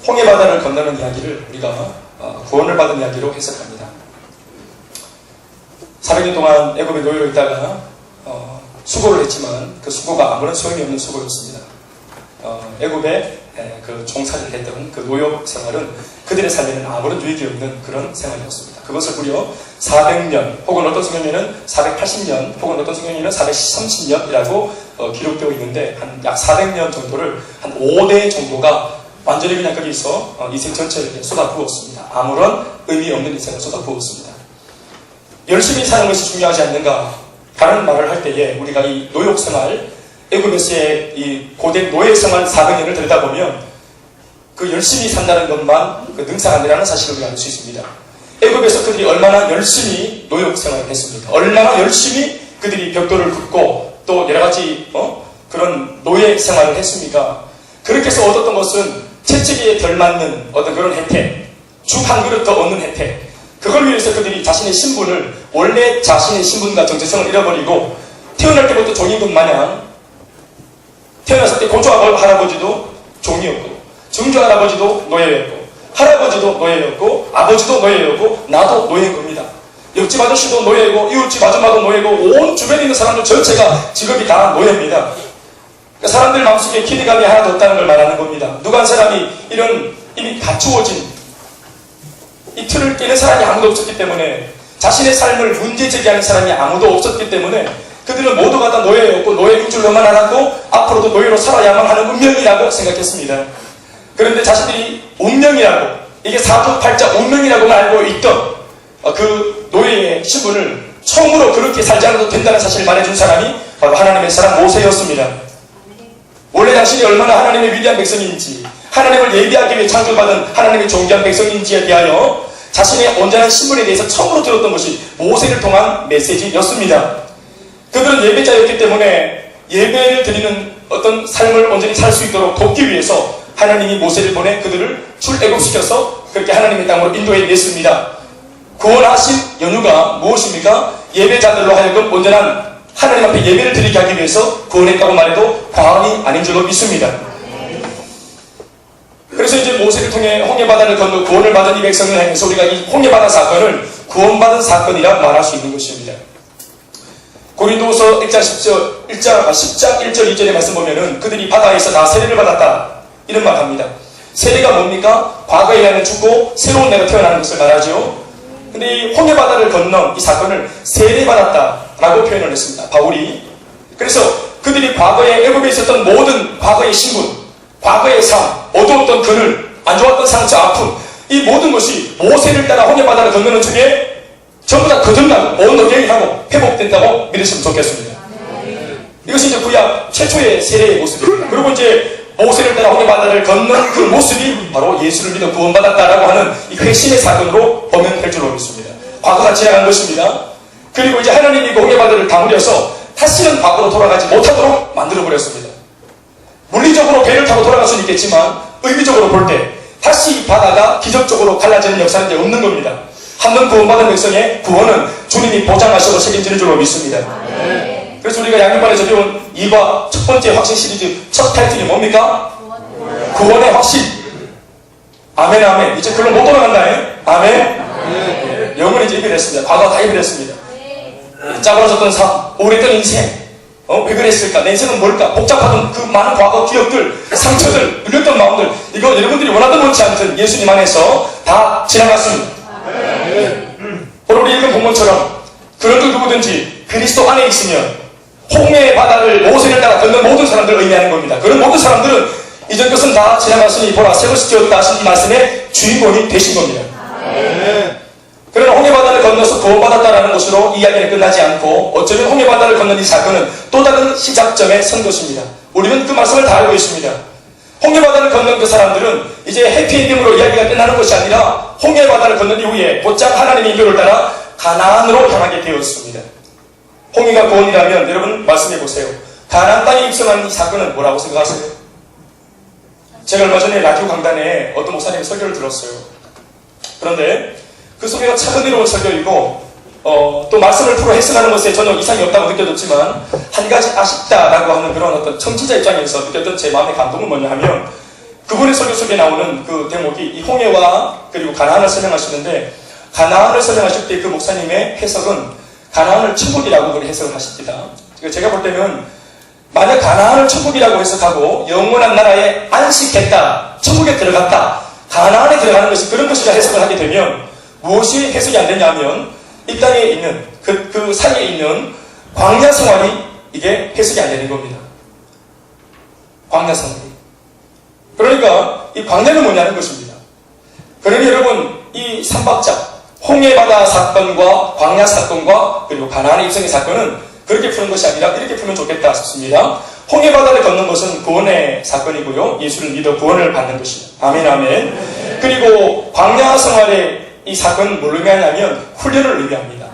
홍해바다를 건너는 이야기를 우리가 구원을 받은 이야기로 해석합니다. 400년 동안 애굽에 놓여 있다가 수고를 했지만 그 수고가 아무런 소용이 없는 수고였습니다. 애굽에 그 종살이를 했던 그 노역 생활은 그들의 삶에는 아무런 유익이 없는 그런 생활이었습니다. 그것을 무려 400년 혹은 어떤 성경에는 480년 혹은 어떤 성경에는 430년이라고 기록되어 있는데 한 약 400년 정도를 한 5대 정도가 완전히 그냥 거기서 인생 전체를 쏟아부었습니다. 아무런 의미 없는 인생을 쏟아부었습니다. 열심히 사는 것이 중요하지 않는가 라는 말을 할 때에 우리가 이 노역생활, 애굽에서의 이 고된 노예생활 400년을 들여다보면 그 열심히 산다는 것만 그 능사가 아니라는 사실을 우리가 알 수 있습니다. 애굽에서 그들이 얼마나 열심히 노역생활을 했습니까? 얼마나 열심히 그들이 벽돌을 긋고 또 여러가지 그런 노예생활을 했습니까? 그렇게 해서 얻었던 것은 채찍에 덜 맞는 어떤 그런 혜택, 죽 한 그릇 더 얻는 혜택, 그걸 위해서 그들이 자신의 신분을, 원래 자신의 신분과 정체성을 잃어버리고 태어날 때부터 종이군 마냥 태어났을 때 고조 할아버지도 종이었고 증조 할아버지도 노예였고 할아버지도 노예였고 아버지도 노예였고 나도 노예인 겁니다. 옆집 아저씨도 노예이고 이웃집 아줌마도 노예고 온 주변에 있는 사람들 전체가 직업이 다 노예입니다. 그러니까 사람들 마음속에 기대감이 하나도 없다는 걸 말하는 겁니다. 누가 한 사람이 이런 이미 갖추어진 이 틀을 깨는 사람이 아무도 없었기 때문에 자신의 삶을 문제 제기하는 사람이 아무도 없었기 때문에 그들은 모두가 다 노예였고 노예인 줄로만 알았고 앞으로도 노예로 살아야만 하는 운명이라고 생각했습니다. 그런데 자신들이 운명이라고 이게 사주팔자 운명이라고만 알고 있던 그 노예의 신분을 처음으로 그렇게 살지 않아도 된다는 사실을 말해준 사람이 바로 하나님의 사람 모세였습니다. 원래 당신이 얼마나 하나님의 위대한 백성인지 하나님을 예비하기 위해 창조받은 하나님의 존귀한 백성인지에 대하여 자신의 온전한 신분에 대해서 처음으로 들었던 것이 모세를 통한 메시지였습니다. 그들은 예배자였기 때문에 예배를 드리는 어떤 삶을 온전히 살 수 있도록 돕기 위해서 하나님이 모세를 보내 그들을 출애굽시켜서 그렇게 하나님의 땅으로 인도해 냈습니다. 구원하신 연유가 무엇입니까? 예배자들로 하여금 온전한 하나님 앞에 예배를 드리게 하기 위해서 구원했다고 말해도 과언이 아닌 줄로 믿습니다. 그래서 이제 모세를 통해 홍해바다를 건너 구원을 받은 이 백성을 향해서 우리가 이 홍해바다 사건을 구원받은 사건이라 말할 수 있는 것입니다. 고린도후서 10장 1절 2절의 말씀 보면은 그들이 바다에서 다 세례를 받았다 이런 말 합니다. 세례가 뭡니까? 과거의 나는 죽고 새로운 내가 태어나는 것을 말하죠. 근데 이 홍해바다를 건넌 이 사건을 세례받았다라고 표현을 했습니다. 바울이. 그래서 그들이 과거에 애굽에 있었던 모든 과거의 신분, 과거의 삶, 어두웠던 그늘, 안 좋았던 상처, 아픔, 이 모든 것이 모세를 따라 홍해바다를 건너는 중에 전부 다 거듭나고 온노경이 하고 회복된다고 믿으시면 좋겠습니다. 이것이 이제 구약 최초의 세례의 모습입니다. 그리고 이제 모세를 따라 홍해바다를 건넌 그 모습이 바로 예수를 믿어 구원받았다라고 하는 이 회심의 사건으로 보면 될 줄로 믿습니다. 과거가 지나간 것입니다. 그리고 이제 하나님이 그 홍해바다를 다물여서 다시는 과거로 돌아가지 못하도록 만들어버렸습니다. 물리적으로 배를 타고 돌아갈 수는 있겠지만 의미적으로 볼 때 다시 바다가 기적적으로 갈라지는 역사는 이제 없는 겁니다. 한번 구원받은 백성의 구원은 주님이 보장하셔서 책임지는 줄로 믿습니다. 그래서 우리가 양육반에서 배운 2과 첫 번째 확신 시리즈 첫 타이틀이 뭡니까? 구원의 확신. 아멘 아멘. 이제 그걸 못 돌아간다. 아멘. 영혼이 이제 예배됐습니다. 과거가 다 예배됐습니다. 짜그러졌던 삶, 오래된 인생, 왜 그랬을까? 내 인생은 뭘까? 복잡하던 그 많은 과거 기억들, 상처들, 눌렸던 마음들, 이거 여러분들이 원하든 원치 않든 예수님 안에서 다 지나갔습니다. 오늘 우리 읽은 본문처럼 그런들 누구든지 그리스도 안에 있으면 홍해의 바다를 모세를 따라 걷는 모든 사람들을 의미하는 겁니다. 그런 모든 사람들은 이전 것은 다 지나갔으니 보라 새 것이 되었다 하신 이 말씀의 주인공이 되신 겁니다. 그러나 홍해바다를 건너서 구원받았다라는 것으로 이야기는 끝나지 않고 어쩌면 홍해바다를 건넌 이 사건은 또 다른 시작점에 선 것입니다. 우리는 그 말씀을 다 알고 있습니다. 홍해바다를 건넌 그 사람들은 이제 해피엔딩으로 이야기가 끝나는 것이 아니라 홍해바다를 건넌 이후에 곧장 하나님의 인도를 따라 가나안으로 향하게 되었습니다. 홍해가 구원이라면 여러분 말씀해 보세요. 가나안 땅에 입성한 이 사건은 뭐라고 생각하세요? 제가 얼마 전에 라디오 강단에 어떤 목사님의 설교를 들었어요. 그런데 그 설교가 차근히로운 설교이고 또 말씀을 풀어 해석하는 것에 전혀 이상이 없다고 느껴졌지만 한 가지 아쉽다라고 하는 그런 어떤 청취자 입장에서 느꼈던 제 마음의 감동은 뭐냐 하면 그분의 설교 속에 나오는 그 대목이 이 홍해와 그리고 가나안을 설명하시는데, 가나안을 설명하실 때 그 목사님의 해석은 가나안을 천국이라고 그렇게 해석을 하십니다. 제가 볼 때는 만약 가나안을 천국이라고 해석하고 영원한 나라에 안식했다, 천국에 들어갔다, 가나안에 들어가는 것이 그런 것이라 해석을 하게 되면 무엇이 해석이 안 되냐면 이 땅에 있는 그 사이에 있는 광야 생활이 이게 해석이 안 되는 겁니다. 광야 생활이. 그러니까 이 광야는 뭐냐는 것입니다. 그러니 여러분 이 삼박자 홍해바다 사건과 광야 사건과 그리고 가나안의 입성의 사건은 그렇게 푸는 것이 아니라 이렇게 풀면 좋겠다 싶습니다. 홍해바다를 걷는 것은 구원의 사건이고요. 예수를 믿어 구원을 받는 것입니다. 아멘 아멘. 그리고 광야 생활의 이 사건은 뭘 의미하냐면 훈련을 의미합니다.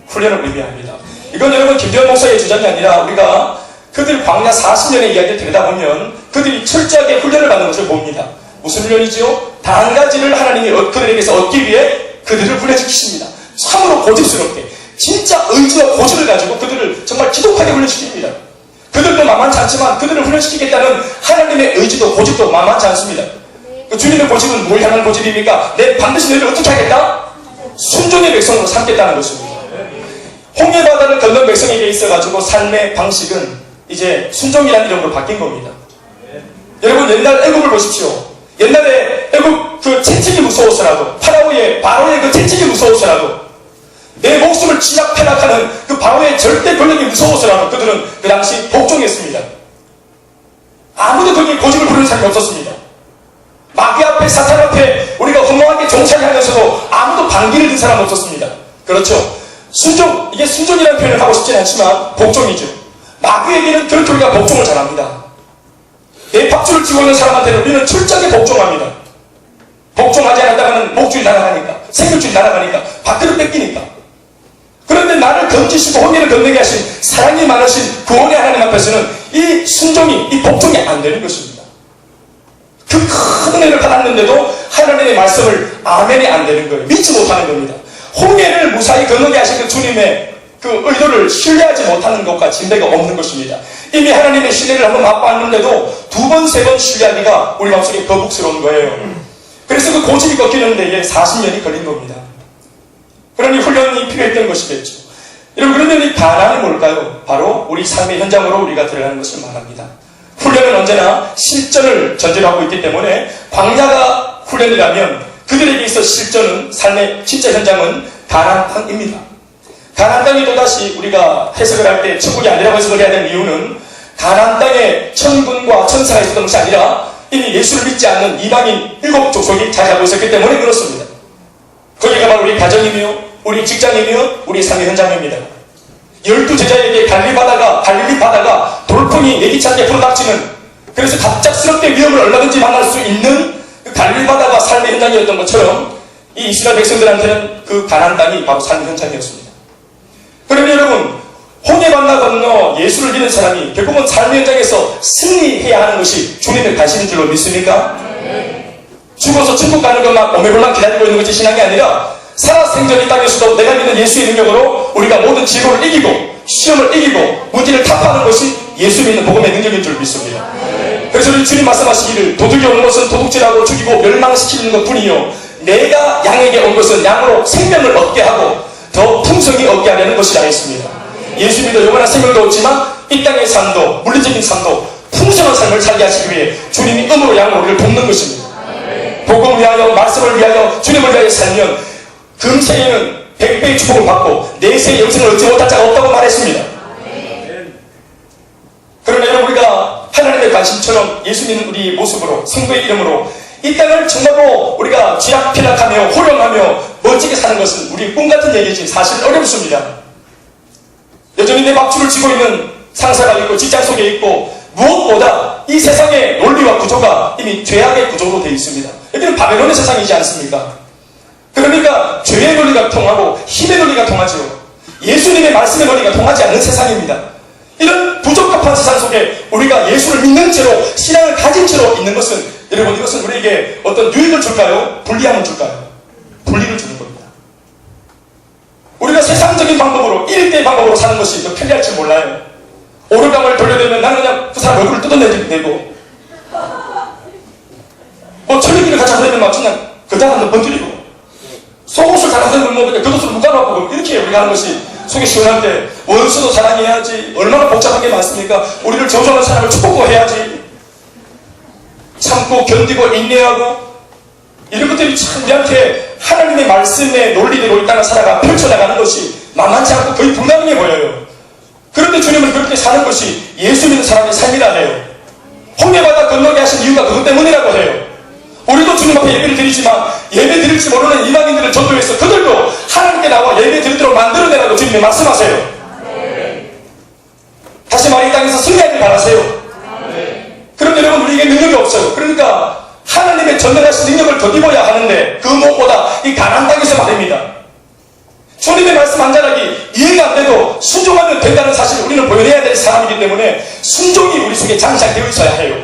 훈련을 의미합니다. 이건 여러분 김대현 목사의 주장이 아니라 우리가 그들 광야 40년의 이야기를 들여다보면 그들이 철저하게 훈련을 받는 것을 봅니다. 무슨 훈련이죠? 단 한 가지를 하나님이 그들에게서 얻기 위해 그들을 훈련시키십니다. 참으로 고집스럽게 진짜 의지와 고집을 가지고 그들을 정말 지독하게 훈련시킵니다. 그들도 만만치 않지만 그들을 훈련시키겠다는 하나님의 의지도 고집도 만만치 않습니다. 그 주님의 고집은 뭘 향한 고집입니까? 내 반드시 너희를 어떻게 하겠다? 순종의 백성으로 삼겠다는 것입니다. 홍해바다를 건넌 백성에게 있어가지고 삶의 방식은 이제 순종이라는 이름으로 바뀐 겁니다. 여러분 옛날 애국을 보십시오. 옛날에 애국 그 채찍이 무서워서라도 바로의 그 채찍이 무서워서라도 내 목숨을 쥐락펴락하는 그 바로의 절대 권력이 무서워서라도 그들은 그 당시 복종했습니다. 아무도 거기에 고집을 부리는 사람이 없었습니다. 마귀 앞에 사탄 앞에 우리가 허무하게 종살이하면서도 아무도 반기를 든 사람은 없었습니다. 그렇죠? 순종, 이게 순종이라는 표현을 하고 싶진 않지만 복종이죠. 마귀에게는 그렇게 우리가 복종을 잘합니다. 내 밥줄을 쥐고 있는 사람한테는 우리는 철저하게 복종합니다. 복종하지 않았다가는 목줄이 날아가니까, 생명줄이 날아가니까, 밥그릇 뺏기니까. 그런데 나를 건지시고 홍해를 건너게 하신 사랑이 많으신 구원의 하나님 앞에서는 이 순종이, 이 복종이 안 되는 것입니다. 그 큰 은혜를 받았는데도 하나님의 말씀을 아멘이 안 되는 거예요. 믿지 못하는 겁니다. 홍해를 무사히 건너게 하신 그 주님의 그 의도를 신뢰하지 못하는 것과 진배가 없는 것입니다. 이미 하나님의 신뢰를 한번 맛봤는데도 두 번, 세 번 신뢰하기가 우리 마음속에 거북스러운 거예요. 그래서 그 고집이 꺾이는 데에 40년이 걸린 겁니다. 그러니 훈련이 필요했던 것이겠죠. 여러분 그러면 이 가나안이 뭘까요? 바로 우리 삶의 현장으로 우리가 들어가는 것을 말합니다. 훈련은 언제나 실전을 전제로 하고 있기 때문에 광야가 훈련이라면 그들에게 있어 실전은 삶의 진짜 현장은 가나안 땅입니다. 가나안 땅이 또다시 우리가 해석을 할 때 천국이 아니라고 해석을 해야 되는 이유는 가나안 땅에 천군과 천사가 있었던 것이 아니라 이미 예수를 믿지 않는 이방인 7족속이 자리하고 있었기 때문에 그렇습니다. 거기가 바로 우리 가정이며 우리 직장이며 우리 삶의 현장입니다. 12제자에게 갈릴리 바다가 돌풍이 예기치 않게 불어닥치는, 그래서 갑작스럽게 위험을 얼마든지 만날 수 있는 그 갈릴리 바다가 삶의 현장이었던 것처럼 이 이스라엘 백성들한테는 그 가나안 땅이 바로 삶의 현장이었습니다. 그러면 여러분 홍해바다 건너 예수를 믿는 사람이 결국은 삶의 현장에서 승리해야 하는 것이 주님의 관심인 줄로 믿습니까? 죽어서 천국 가는 것만 오매골만 기다리고 있는 것이 신앙이 아니라 살아생전 이 땅에서도 내가 믿는 예수의 능력으로 우리가 모든 지고를 이기고 시험을 이기고 문제를 타파하는 것이 예수 믿는 복음의 능력인 줄 믿습니다. 그래서 우리 주님 말씀하시기를 도둑이 오는 것은 도둑질하고 죽이고 멸망시키는 것뿐이요 내가 양에게 온 것은 양으로 생명을 얻게 하고 더 풍성히 얻게 하려는 것이라 했습니다. 예수 믿어 영원한 생명도 얻지만 이 땅의 삶도 물리적인 삶도 풍성한 삶을 살게 하시기 위해 주님이 음으로 양으로 우리를 돕는 것입니다. 복음을 위하여 말씀을 위하여 주님을 위하여 살면 금세에는 100배의 축복을 받고 내세의 영생을 얻지 못할 자가 없다고 말했습니다. 그러나 여러분 우리가 하나님의 관심처럼 예수 믿는 우리 모습으로 성도의 이름으로 이 땅을 정말로 우리가 쥐락펴락하며 호령하며 멋지게 사는 것은 우리 꿈같은 얘기지 사실 어렵습니다. 여전히 내 밥줄을 쥐고 있는 상사가 있고 직장 속에 있고 무엇보다 이 세상의 논리와 구조가 이미 죄악의 구조로 되어 있습니다. 여기는 바벨론의 세상이지 않습니까? 그러니까 죄의 논리가 통하고 힘의 논리가 통하죠. 예수님의 말씀의 논리가 통하지 않는 세상입니다. 이런 부적합한 세상 속에 우리가 예수를 믿는 채로 신앙을 가진 채로 있는 것은 여러분 이것은 우리에게 어떤 유익을 줄까요? 불리함을 줄까요? 불리를 주는 겁니다. 우리가 세상적인 방법으로 1대 방법으로 사는 것이 더 편리할지 몰라요. 오르강을 돌려대면 나는 그냥 그 사람 얼굴을 뜯어내고 주님을 같이 하다 보면 막 그냥 그 사람들 번뜨리고 속옷을 잘 하던 뭐 겉옷으로 묶어놓고 이렇게 우리가 하는 것이 속이 시원한데 원수도 사랑해야지. 얼마나 복잡한 게 많습니까? 우리를 저주하는 사람을 축복도 해야지. 참고 견디고 인내하고 이런 것들이 참 우리한테 하나님의 말씀의 논리대로 이 땅을 살아가 펼쳐나가는 것이 만만치 않고 거의 불가능해 보여요. 그런데 주님은 그렇게 사는 것이 예수 믿는 사람의 삶이라 해요. 홍해바다 건너게 하신 이유가 그것 때문이라고 해요. 우리도 주님 앞에 예배를 드리지만 예배 드릴지 모르는 이방인들을 전도해서 그들도 하나님께 나와 예배 드리도록 만들어내라고 주님이 말씀하세요. 다시 말해 이 땅에서 승리하길 바라세요. 그런데 여러분 우리에게 능력이 없어요. 그러니까 하나님의 전달하신 능력을 더 입어야 하는데 그 무엇보다 이 가나안 땅에서 말입니다. 주님의 말씀 한 자락이 이해가 안 돼도 순종하면 된다는 사실을 우리는 보여내야 될 사람이기 때문에 순종이 우리 속에 장착되어 있어야 해요.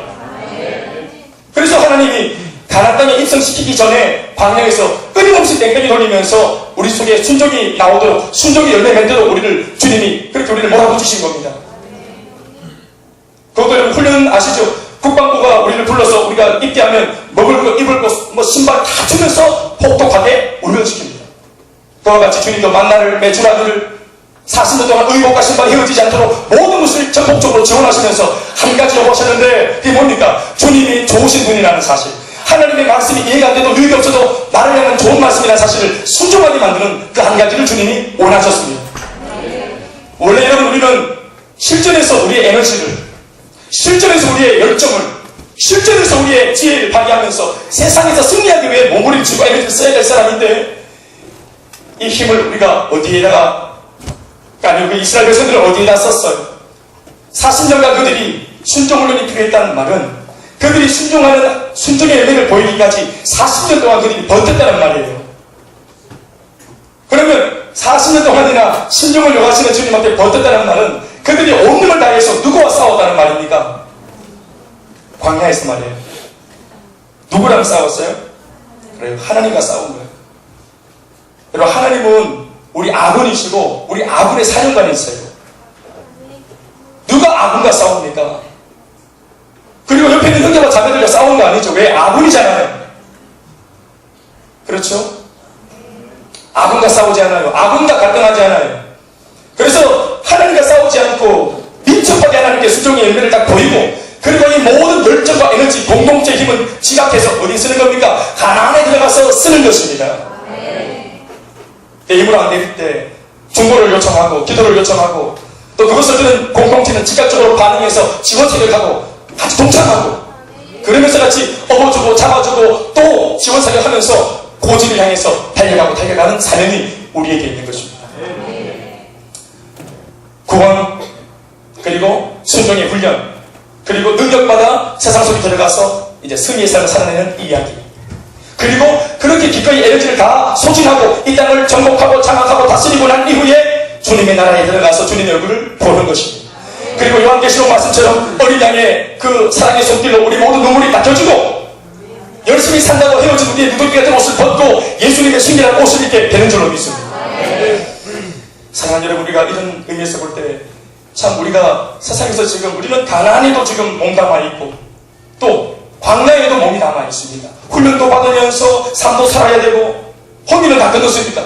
그래서 하나님이 가나안 땅에 입성시키기 전에 광야에서 끊임없이 땡땡이 돌리면서 우리 속에 순종이 나오도록 순종이 열매 맺도록 우리를 그렇게 우리를 몰아붙이신 겁니다. 그것도 여러분 훈련 아시죠? 국방부가 우리를 불러서 우리가 입대하면 먹을 거 입을 거 뭐 신발 다 주면서 혹독하게 훈련시킵니다. 그와 같이 주님도 만나를 매주라기를 40년 동안 의복과 신발이 헤어지지 않도록 모든 것을 전폭적으로 지원하시면서 한 가지 요구하셨는데 그게 뭡니까? 주님이 좋으신 분이라는 사실, 하나님의 말씀이 이해가 안 돼도 의욕이 없어도 나를 향한 좋은 말씀이라는 사실을 순종하게 만드는 그 한 가지를 주님이 원하셨습니다. 원래 여러분 우리는 실전에서 우리의 에너지를, 실전에서 우리의 열정을, 실전에서 우리의 지혜를 발휘하면서 세상에서 승리하기 위해 몸부림 치고 에너지를 써야 될 사람인데 이 힘을 우리가 어디에다가, 아니, 이스라엘 백성들은 어디에다 썼어요? 40년간 그들이 순종훈련이 필요했다는 말은 그들이 순종의 열매를 보이기까지 40년 동안 그들이 버텼다는 말이에요. 그러면 40년 동안이나 순종을 요하시는 주님한테 버텼다는 말은 그들이 온 힘을 다해서 누구와 싸웠다는 말입니까? 광야에서 말이에요. 누구랑 싸웠어요? 그래요. 하나님과 싸운 거예요. 여러분, 하나님은 우리 아군이시고 우리 아군의 사령관이세요. 누가 아군과 싸웁니까? 그리고 옆에 있는 형제와 자매들과 싸우는 거 아니죠. 왜? 아군이잖아요. 그렇죠? 아군과 싸우지 않아요. 아군과 갈등하지 않아요. 그래서 하나님과 싸우지 않고 민첩하게 하나님께 순종의 열매를 딱 보이고, 그리고 이 모든 열정과 에너지, 공동체 힘은 지각해서 어디 쓰는 겁니까? 가나안에 들어가서 쓰는 것입니다. 힘을 안 내릴 때 중보를 요청하고 기도를 요청하고 또 그것을 들은 공동체는 즉각적으로 반응해서 지원 사격하고 같이 동참하고 그러면서 같이 업어주고 잡아주고 또 지원 사격하면서 고지를 향해서 달려가는 사명이 우리에게 있는 것입니다. 구원, 그리고 순종의 훈련, 그리고 능력받아 세상 속에 들어가서 이제 승리의 삶을 살아내는 이야기, 그리고 그렇게 기꺼이 에너지를 다 소진하고 이 땅을 정복하고 장악하고 다스리고 난 이후에 주님의 나라에 들어가서 주님의 얼굴을 보는 것입니다. 그리고 요한계시록 말씀처럼 어린 양의 그 사랑의 손길로 우리 모두 눈물이 닦여지고 열심히 산다고 헤어진 우리의 누더기 같은 옷을 벗고 예수님의 신기한 옷을 입게 되는 줄로 믿습니다. 사랑하는 여러분, 우리가 이런 의미에서 볼 때 참 우리가 세상에서 지금 우리는 가나안에도 지금 몸 담아 있고 또 광야에도 몸이 남아 있습니다. 훈련도 받으면서 삶도 살아야 되고 허기는 다 끝났습니까?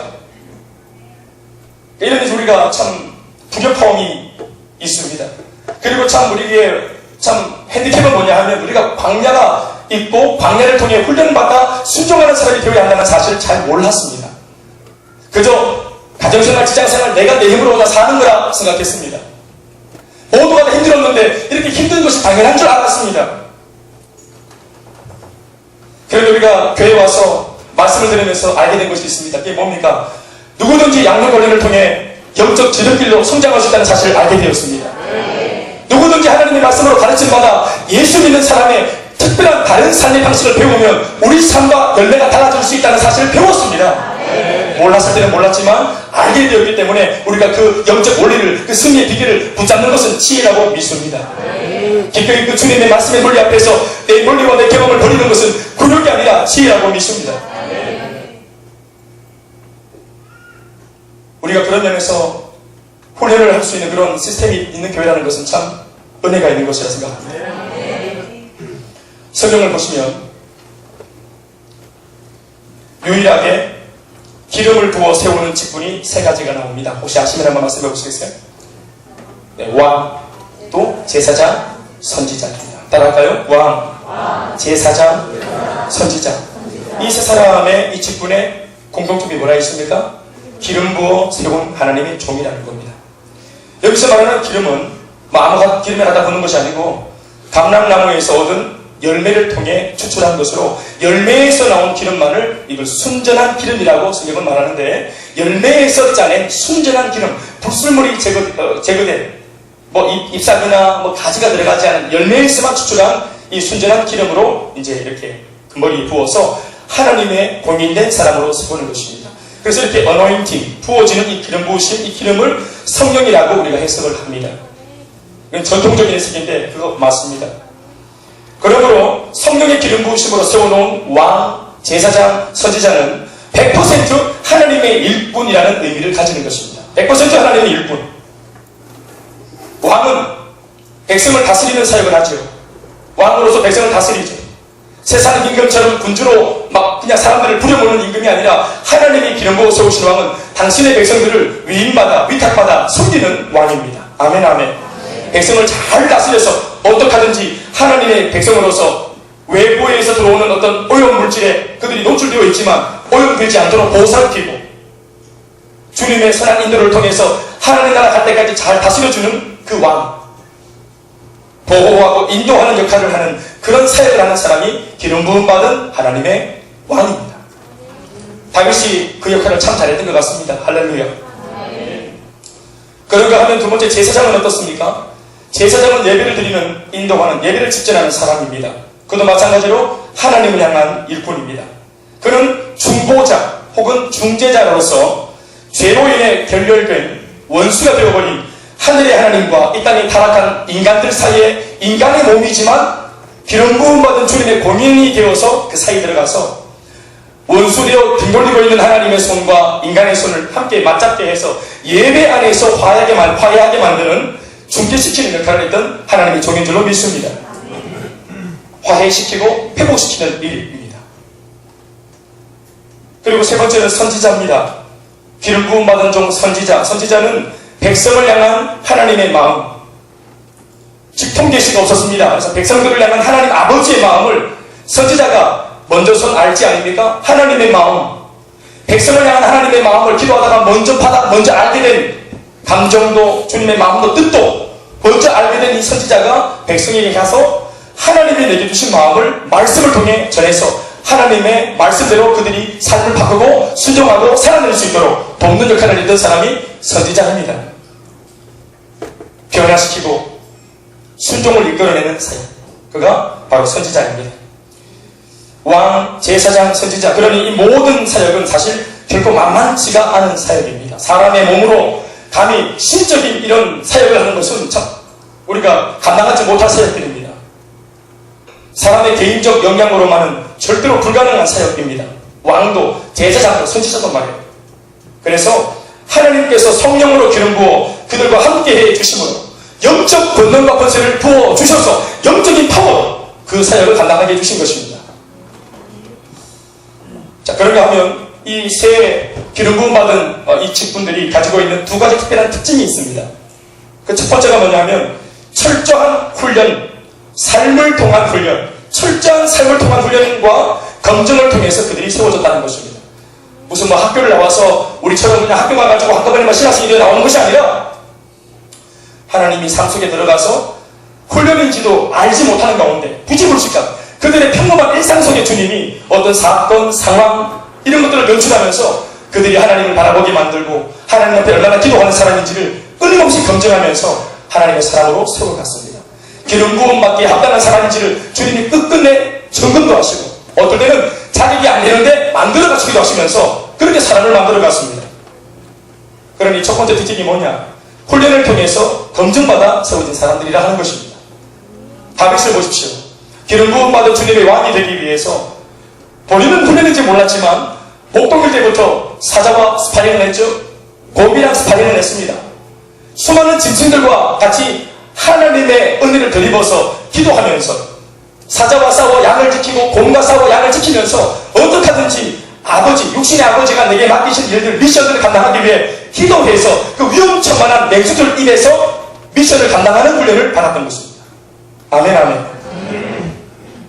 이런 데서 우리가 참 부격함이 있습니다. 그리고 참 우리에게 참 핸디캡은 뭐냐 하면 우리가 광야가 있고 광야를 통해 훈련을 받아 순종하는 사람이 되어야 한다는 사실을 잘 몰랐습니다. 그저 가정생활, 직장생활 내가 내 힘으로 다 사는 거라 생각했습니다. 모두가 다 힘들었는데 이렇게 힘든 것이 당연한 줄 알았습니다. 그래도 우리가 교회에 와서 말씀을 들으면서 알게 된 것이 있습니다. 그게 뭡니까? 누구든지 양육훈련을 통해 영적 지름길로 성장할 수 있다는 사실을 알게 되었습니다. 누구든지 하나님의 말씀으로 가르침받아 예수 믿는 사람의 특별한 다른 삶의 방식을 배우면 우리 삶과 열매가 달라질 수 있다는 사실을 배웠습니다. 몰랐을 때는 몰랐지만 알게 되었기 때문에 우리가 그 영적 원리를, 그 승리의 비결을 붙잡는 것은 지혜라고 믿습니다. 기꺼이 그 주님의 말씀의 논리 앞에서 내 논리와 내 경험을 버리는 것은 굴욕이 아니라 지혜라고 믿습니다. 우리가 그런 면에서 훈련을 할 수 있는 그런 시스템이 있는 교회라는 것은 참 은혜가 있는 것이라 생각합니다. 성경을 보시면 유일하게 기름을 부어 세우는 직분이 세 가지가 나옵니다. 혹시 아시면 한번 말씀해 보시겠어요? 네, 왕, 또 제사장, 선지자입니다. 따라할까요? 왕, 제사장, 선지자. 이 세 사람의 이 직분의 공통점이 뭐라 있습니까? 기름 부어 세운 하나님의 종이라는 겁니다. 여기서 말하는 기름은 아무 기름에 갖다 붓는 것이 아니고 감람나무에서 얻은 열매를 통해 추출한 것으로 열매에서 나온 기름만을 이걸 순전한 기름이라고 성경은 말하는데, 열매에서 짜낸 순전한 기름, 불순물이 제거된 잎사귀나 가지가 들어가지 않은 열매에서만 추출한 이 순전한 기름으로 이제 이렇게 그 머리에 부어서 하나님의 공인된 사람으로 세우는 것입니다. 그래서 이렇게 어노인팅, 부어지는 이 기름 부으심, 이 기름을 성령이라고 우리가 해석을 합니다. 이건 전통적인 해석인데 그거 맞습니다. 그러므로 성령의 기름 부으심으로 세워놓은 왕, 제사장, 선지자는 100% 하나님의 일꾼이라는 의미를 가지는 것입니다. 100% 하나님의 일꾼. 왕은 백성을 다스리는 사역을 하죠. 왕으로서 백성을 다스리죠. 세상 임금처럼 군주로 그냥 사람들을 부려먹는 임금이 아니라 하나님이 기름 부어 세우신 왕은 당신의 백성들을 위탁받아 섬기는 왕입니다. 아멘, 아멘. 백성을 잘 다스려서 어떻게 하든지 하나님의 백성으로서 외부에서 들어오는 어떤 오염물질에 그들이 노출되어 있지만 오염되지 않도록 보살피고 주님의 선한 인도를 통해서 하나님 나라 갈 때까지 잘 다스려주는 그 왕, 보호하고 인도하는 역할을 하는 그런 사역을 하는 사람이 기름 부음 받은 하나님의 왕입니다. 다윗이 그 역할을 참 잘했던 것 같습니다. 할렐루야. 그런가 하면 두 번째, 제사장은 어떻습니까? 제사장은 예배를 드리는, 인도하는, 예배를 집전하는 사람입니다. 그도 마찬가지로 하나님을 향한 일꾼입니다. 그는 중보자 혹은 중재자로서 죄로 인해 결렬된 원수가 되어버린 하늘의 하나님과 이 땅에 타락한 인간들 사이에 인간의 몸이지만 기름 부음 받은 주님의 공인이 되어서 그 사이에 들어가서 원수되어 등 돌리고 있는 하나님의 손과 인간의 손을 함께 맞잡게 해서 예배 안에서 화해하게 만드는, 중재시키는 역할을 했던 하나님의 종인 줄로 믿습니다. 화해시키고 회복시키는 일입니다. 그리고 세 번째는 선지자입니다. 기름 부음 받은 종 선지자. 선지자는 백성을 향한 하나님의 마음, 직통계시가 없었습니다. 그래서 백성들을 향한 하나님 아버지의 마음을 선지자가 먼저 알지 아닙니까? 하나님의 마음, 백성을 향한 하나님의 마음을 기도하다가 먼저 알게 된 감정도, 주님의 마음도, 뜻도 먼저 알게 된 이 선지자가 백성에게 가서 하나님이 내게 주신 마음을 말씀을 통해 전해서 하나님의 말씀대로 그들이 삶을 바꾸고 순종하고 살아낼 수 있도록 돕는 역할을 했던 사람이 선지자입니다. 변화시키고 순종을 이끌어내는 사역, 그가 바로 선지자입니다. 왕, 제사장, 선지자, 그러니 이 모든 사역은 사실 결코 만만치가 않은 사역입니다. 사람의 몸으로 감히 신적인 이런 사역을 하는 것은 참 우리가 감당하지 못할 사역들입니다. 사람의 개인적 역량으로만은 절대로 불가능한 사역입니다. 왕도, 제사장도, 선지자도 말이에요. 그래서 하나님께서 성령으로 기름 부어 그들과 함께 해 주심으로 영적 권능과 권세를 부어 주셔서 영적인 파워로 그 사역을 감당하게 해주신 것입니다. 자, 그런가 하면 이 세 기름 부음 받은 이 직분들이 가지고 있는 두 가지 특별한 특징이 있습니다. 그 첫 번째가 뭐냐면 철저한 훈련, 삶을 통한 훈련, 철저한 삶을 통한 훈련과 검증을 통해서 그들이 세워졌다는 것입니다. 무슨 학교를 나와서 우리처럼 그냥 학교 가가지고 한꺼번에 신학생이 되어 나오는 것이 아니라 하나님이 삶 속에 들어가서 훈련인지도 알지 못하는 가운데 부지불식한 그들의 평범한 일상 속에 주님이 어떤 사건, 상황 이런 것들을 연출하면서 그들이 하나님을 바라보게 만들고 하나님 앞에 얼마나 기도하는 사람인지를 끊임없이 검증하면서 하나님의 사람으로 세워갔습니다. 기름 부음 받기에 합당한 사람인지를 주님이 끝끝내 점검도 하시고 어떨 때는 자격이 안 되는데 만들어 가시기도 하시면서 그렇게 사람을 만들어 갔습니다. 그러니 첫 번째 특징이 뭐냐? 훈련을 통해서 검증받아 세워진 사람들이라 하는 것입니다. 다윗을 보십시오. 기름 부음 받은 주님의 왕이 되기 위해서 본인은 훈련인지 몰랐지만 목동일 때부터 사자와 스파링을 했죠. 곰이랑 스파링을 했습니다. 수많은 짐승들과 같이 하나님의 은혜를 덧입어서 기도하면서 사자와 싸워 양을 지키고 곰과 싸워 양을 지키면서 어떻게 하든지 아버지, 육신의 아버지가 내게 맡기신 일들, 미션들을 감당하기 위해 기도해서 그 위험천만한 맹수들 입에서 미션을 감당하는 훈련을 받았던 것입니다. 아멘, 아멘.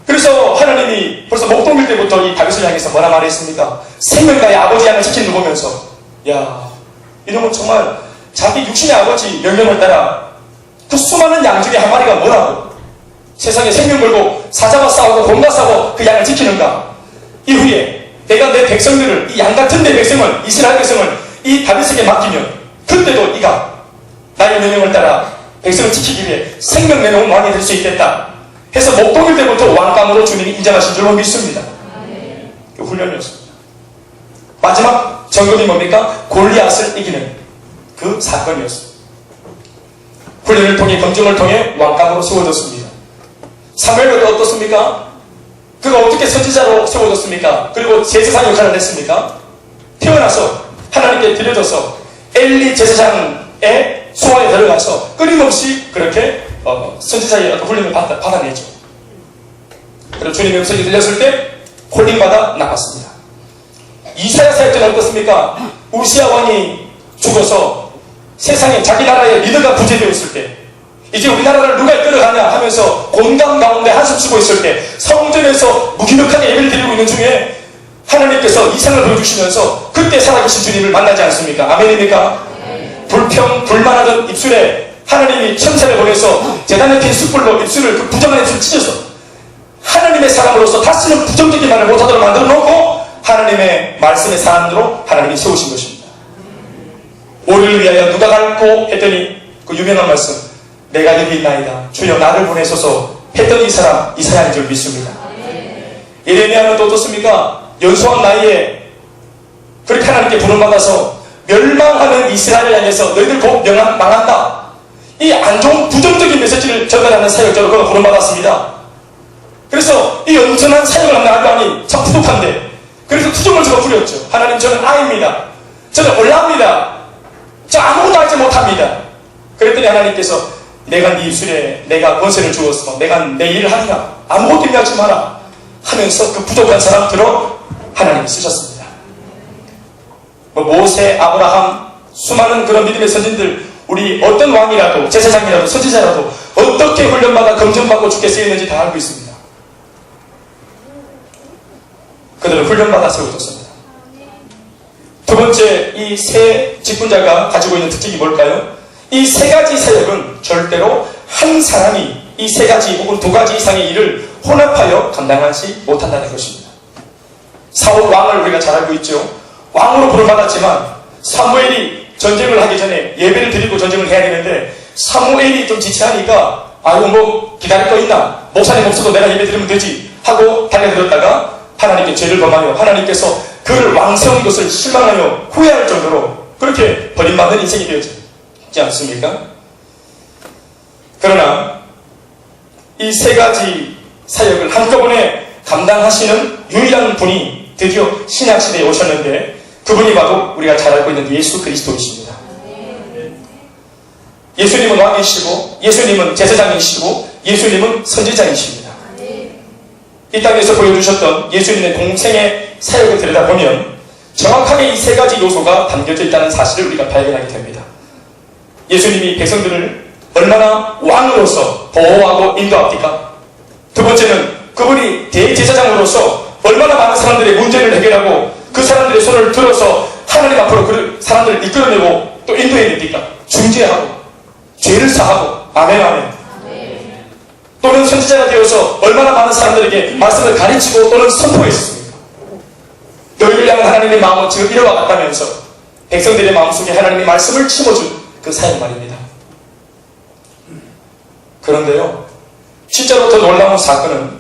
그래서 하나님이 벌써 목동일 때부터 이 다윗을 향해서 뭐라 말했습니까? 생명과의 아버지 양을 지키는 걸 보면서, 야, 이놈은 정말 자기 육신의 아버지 명령을 따라 그 수많은 양 중에 한 마리가 뭐라고? 세상에 생명 걸고 사자와 싸우고 곰과 싸우고 그 양을 지키는가? 이후에 내가 내 백성들을, 이 양 같은 내 백성을, 이스라엘 백성을 이 다윗에게 맡기면 그때도 이가 나의 명령을 따라 백성을 지키기 위해 생명 내놓은 왕이 될 수 있겠다 해서 목동일 때부터 왕감으로 주님이 인정하신 줄로 믿습니다. 그 훈련이었습니다. 마지막 점검이 뭡니까? 골리앗을 이기는 그 사건이었습니다. 훈련을 통해, 검증을 통해 왕감으로 세워졌습니다. 사무엘도 어떻습니까? 그가 어떻게 선지자로 세워졌습니까? 그리고 제사장 역할을 했습니까? 태어나서 하나님께 드려져서 엘리 제사장의 소화에 들어가서 끊임없이 그렇게 선지자의 훈련을 받아내죠. 그리고 주님의 음성이 들렸을 때 홀링받아 나갔습니다. 이사야 사역자는 어떻습니까? 우시야 왕이 죽어서 세상에 자기 나라의 리더가 부재되었을 때, 이제 우리나라를 누가 이끌어가냐 하면서 곤강 가운데 한숨 쉬고 있을 때 성전에서 무기력하게 예배를 드리고 있는 중에 하나님께서 이상을 보여주시면서 그때 살아계신 주님을 만나지 않습니까? 아멘입니까? 불평, 불만하던 입술에 하나님이 천사를 보내서 재단에 핀 숯불로 입술을, 그 부정한 입술을 찢어서 하나님의 사람으로서 다시는 부정적인 말을 못하도록 만들어 놓고 하나님의 말씀의 사람으로 하나님이 세우신 것입니다. 우리를 위하여 누가 갈고 했더니 그 유명한 말씀, 내가 여기 있나이다 주여 나를 보내소서 했던 이 사람 이사야인 줄 믿습니다. 예레미야는 또 어떻습니까? 연소한 나이에 그렇게 하나님께 부름받아서 멸망하는 이스라엘을 향해서 너희들 곧 망한다, 이 안 좋은 부정적인 메시지를 전달하는 사역자로 그가 부름받았습니다. 그래서 이 엄청난 사역을 하는 아브라함이 참 부족한데, 그래서 투정을 저가 부렸죠. 하나님, 저는 아입니다. 저는 올라옵니다. 저 아무것도 알지 못합니다. 그랬더니 하나님께서 내가 네 입술에 내가 권세를 주었어, 내가 내 일을 하리라, 아무것도 염려하지 마라 하면서 그 부족한 사람 들어 하나님이 쓰셨습니다. 모세, 아브라함, 수많은 그런 믿음의 선진들, 우리 어떤 왕이라도 제사장이라도 선지자라도 어떻게 훈련받아 검증받고 죽게 쓰였는지 다 알고 있습니다. 그들은 훈련받아 세워졌습니다. 두 번째, 이 세 직분자가 가지고 있는 특징이 뭘까요? 이 세 가지 사역은 절대로 한 사람이 이 세 가지 혹은 두 가지 이상의 일을 혼합하여 감당하지 못한다는 것입니다. 사울 왕을 우리가 잘 알고 있죠. 왕으로 부름받았지만 사무엘이 전쟁을 하기 전에 예배를 드리고 전쟁을 해야 되는데 사무엘이 좀 지체하니까 아이고 뭐 기다릴 거 있나, 목사님 없어도 내가 예배 드리면 되지 하고 달려들었다가 하나님께 죄를 범하여 하나님께서 그를 왕 세운 것을 실망하여 후회할 정도로 그렇게 버림받는 인생이 되었지 않습니까? 그러나 이 세 가지 사역을 한꺼번에 감당하시는 유일한 분이 드디어 신약시대에 오셨는데 그분이 바로 우리가 잘 알고 있는 예수 그리스도이십니다. 예수님은 왕이시고 예수님은 제사장이시고 예수님은 선지자이십니다. 이 땅에서 보여주셨던 예수님의 공생의 사역을 들여다보면 정확하게 이 세 가지 요소가 담겨져 있다는 사실을 우리가 발견하게 됩니다. 예수님이 백성들을 얼마나 왕으로서 보호하고 인도합니까? 두 번째는 그분이 대제사장으로서 얼마나 많은 사람들의 문제를 해결하고 그 사람들의 손을 들어서 하나님 앞으로 그 사람들을 이끌어내고 또 인도해냅니까? 중재하고 죄를 사하고, 아멘 아멘. 또는 선지자가 되어서 얼마나 많은 사람들에게 말씀을 가르치고 또는 선포했습니까? 너희를 향한 하나님의 마음은 지금 이러와 같다면서 백성들의 마음속에 하나님의 말씀을 심어준 그 사역 말입니다. 그런데요, 진짜로 더 놀라운 사건은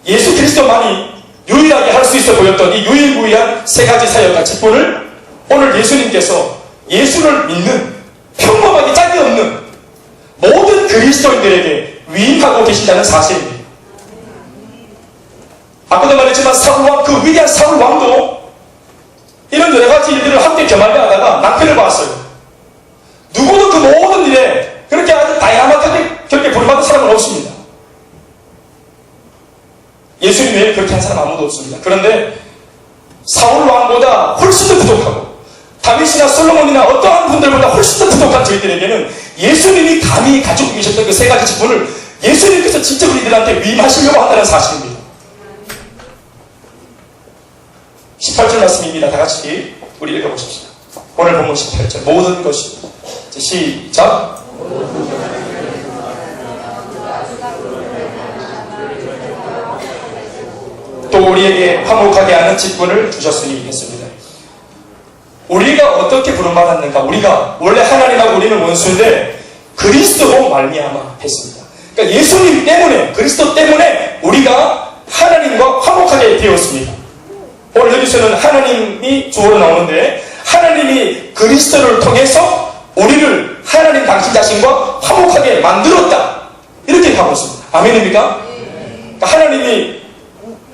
예수 그리스도만이 유일하게 할 수 있어 보였던 이 유일무이한 세 가지 사역과 직분을 오늘 예수님께서 예수를 믿는 평범하게 짝이 없는 모든 그리스도인들에게 위임하고 계신다는 사실입니다. 아까도 말했지만 사울왕, 그 위대한 사울왕도 이런 여러 가지 일들을 함께 겸하려다가 낭패를 봤어요. 누구도 그 모든 일에 그렇게 아주 다양하게 그렇게 부름받은 사람은 없습니다. 예수님 외에 그렇게 한 사람 아무도 없습니다. 그런데 사울 왕보다 훨씬 더 부족하고 다윗이나 솔로몬이나 어떠한 분들보다 훨씬 더 부족한 저희들에게는 예수님이 감히 가지고 계셨던 그 세 가지 직분을 예수님께서 직접 우리들한테 위임하시려고 한다는 사실입니다. 18절 말씀입니다. 다 같이 우리 읽어보십시오. 오늘 본문 18절. 모든 것이. 시작. 또 우리에게 화목하게 하는 직분을 주셨으니 했습니다. 우리가 어떻게 부름받았는가? 우리가 원래 하나님하고 우리는 원수인데 그리스도로 말미암아 했습니다. 그러니까 예수님 때문에, 그리스도 때문에 우리가 하나님과 화목하게 되었습니다. 오늘 여기서는 하나님이 주어로 나오는데 하나님이 그리스도를 통해서 우리를 하나님 당신 자신과 화목하게 만들었다, 이렇게 하고 있습니다. 아멘입니까? 그러니까 하나님이,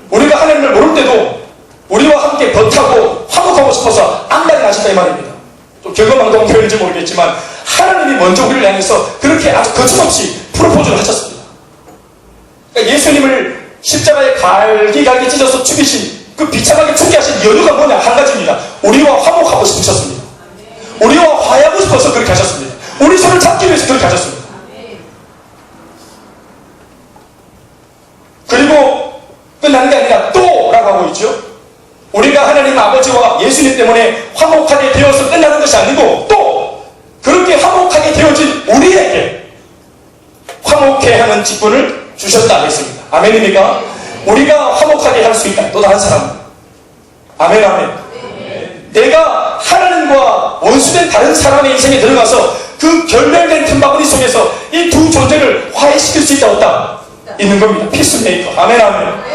우리가 하나님을 모를 때도 우리와 함께 버타고 화목하고 싶어서 안달이 나셨다 이 말입니다. 좀 경험망동 표현인지 모르겠지만 하나님이 먼저 우리를 향해서 그렇게 아주 거침없이 프로포즈를 하셨습니다. 그러니까 예수님을 십자가에 갈기갈기 찢어서 죽이신, 그 비참하게 죽게 하신 이유가 뭐냐? 한 가지입니다. 우리와 화목하고 싶으셨습니다. 우리와 화해하고 싶어서 그렇게 하셨습니다. 우리 손을 잡기 위해서 그렇게 하셨습니다. 그리고 끝나는 게 아니라 또 라고 하고 있죠. 우리가 하나님 아버지와 예수님 때문에 화목하게 되어서 끝나는 것이 아니고 또 그렇게 화목하게 되어진 우리에게 화목해 하는 직분을 주셨다 했습니다. 아멘입니까? 우리가 화목하게 할 수 있다. 또 다른 사람. 아멘, 아멘. 내가 하나님과 원수된 다른 사람의 인생에 들어가서 그 결멸된 틈바구니 속에서 이 두 존재를 화해시킬 수 있다 없다? 있는 겁니다. 피스메이커. 아멘, 아멘.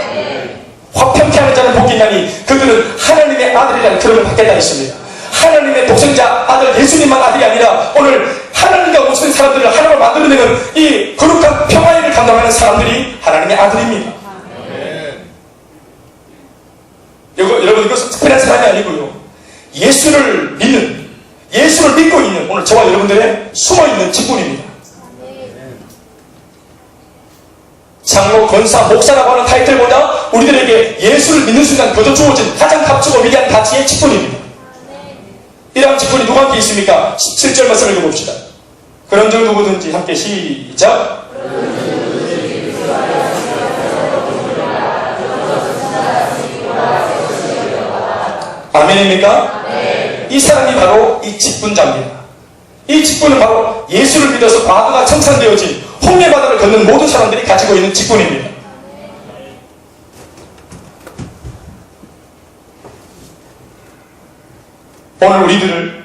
화평케 하는 자는 복이 있나니 그들은 하나님의 아들이라는 그름을 받겠다 했습니다. 하나님의 독생자 아들 예수님만 아들이 아니라 오늘 하나님과 원수된 사람들을 하나님을 만들어내는 이 거룩한 평화의 일을 감당하는 사람들이 하나님의 아들입니다. 여러분, 이것은 특별한 사람이 아니고요. 예수를 믿는, 예수를 믿고 있는 오늘 저와 여러분들의 숨어있는 직분입니다. 장로, 권사, 목사라고 하는 타이틀보다 우리들에게 예수를 믿는 순간 그저 주어진 가장 값지고 위대한 가치의 직분입니다. 이러한 직분이 누구한테 있습니까? 17절 말씀 읽어봅시다. 그런 즉 누구든지 함께 시작. 아멘입니까? 네. 이 사람이 바로 이 직분자입니다. 이 직분은 바로 예수를 믿어서 과거가 청산되어진 홍해 바다를 걷는 모든 사람들이 가지고 있는 직분입니다. 오늘 우리들을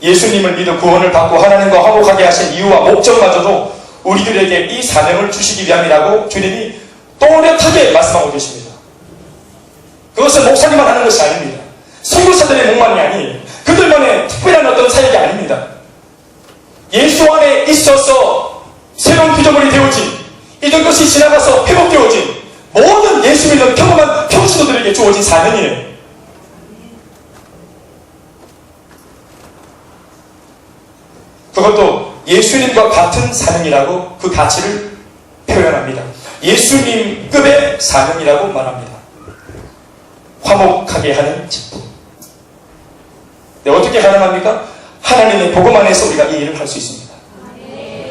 예수님을 믿어 구원을 받고 하나님과 화목하게 하신 이유와 목적마저도 우리들에게 이 사명을 주시기 위함이라고 주님이 또렷하게 말씀하고 계십니다. 그것은 목사님만 하는 것이 아닙니다. 선교사들의 목만이 아니에요. 그들만의 특별한 어떤 사역이 아닙니다. 예수 안에 있어서 새로운 피조물이 되어진, 이전 것이 지나가서 회복되어진 모든 예수 믿는 평범한 평신도들에게 주어진 사명이에요. 그것도 예수님과 같은 사명이라고 그 가치를 표현합니다. 예수님급의 사명이라고 말합니다. 화목하게 하는 직분. 네, 어떻게 가능합니까? 하나님의 복음 안에서 우리가 이 일을 할 수 있습니다.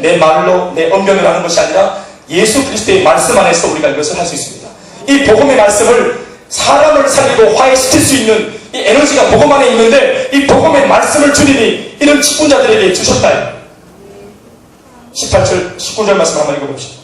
내 말로, 내 언변으로 하는 것이 아니라 예수 그리스도의 말씀 안에서 우리가 이것을 할 수 있습니다. 이 복음의 말씀을 사람을 살리고 화해시킬 수 있는 이 에너지가 복음 안에 있는데 이 복음의 말씀을 주님이 이런 직분자들에게 주셨다. 18절, 19절 말씀 한번 읽어봅시다.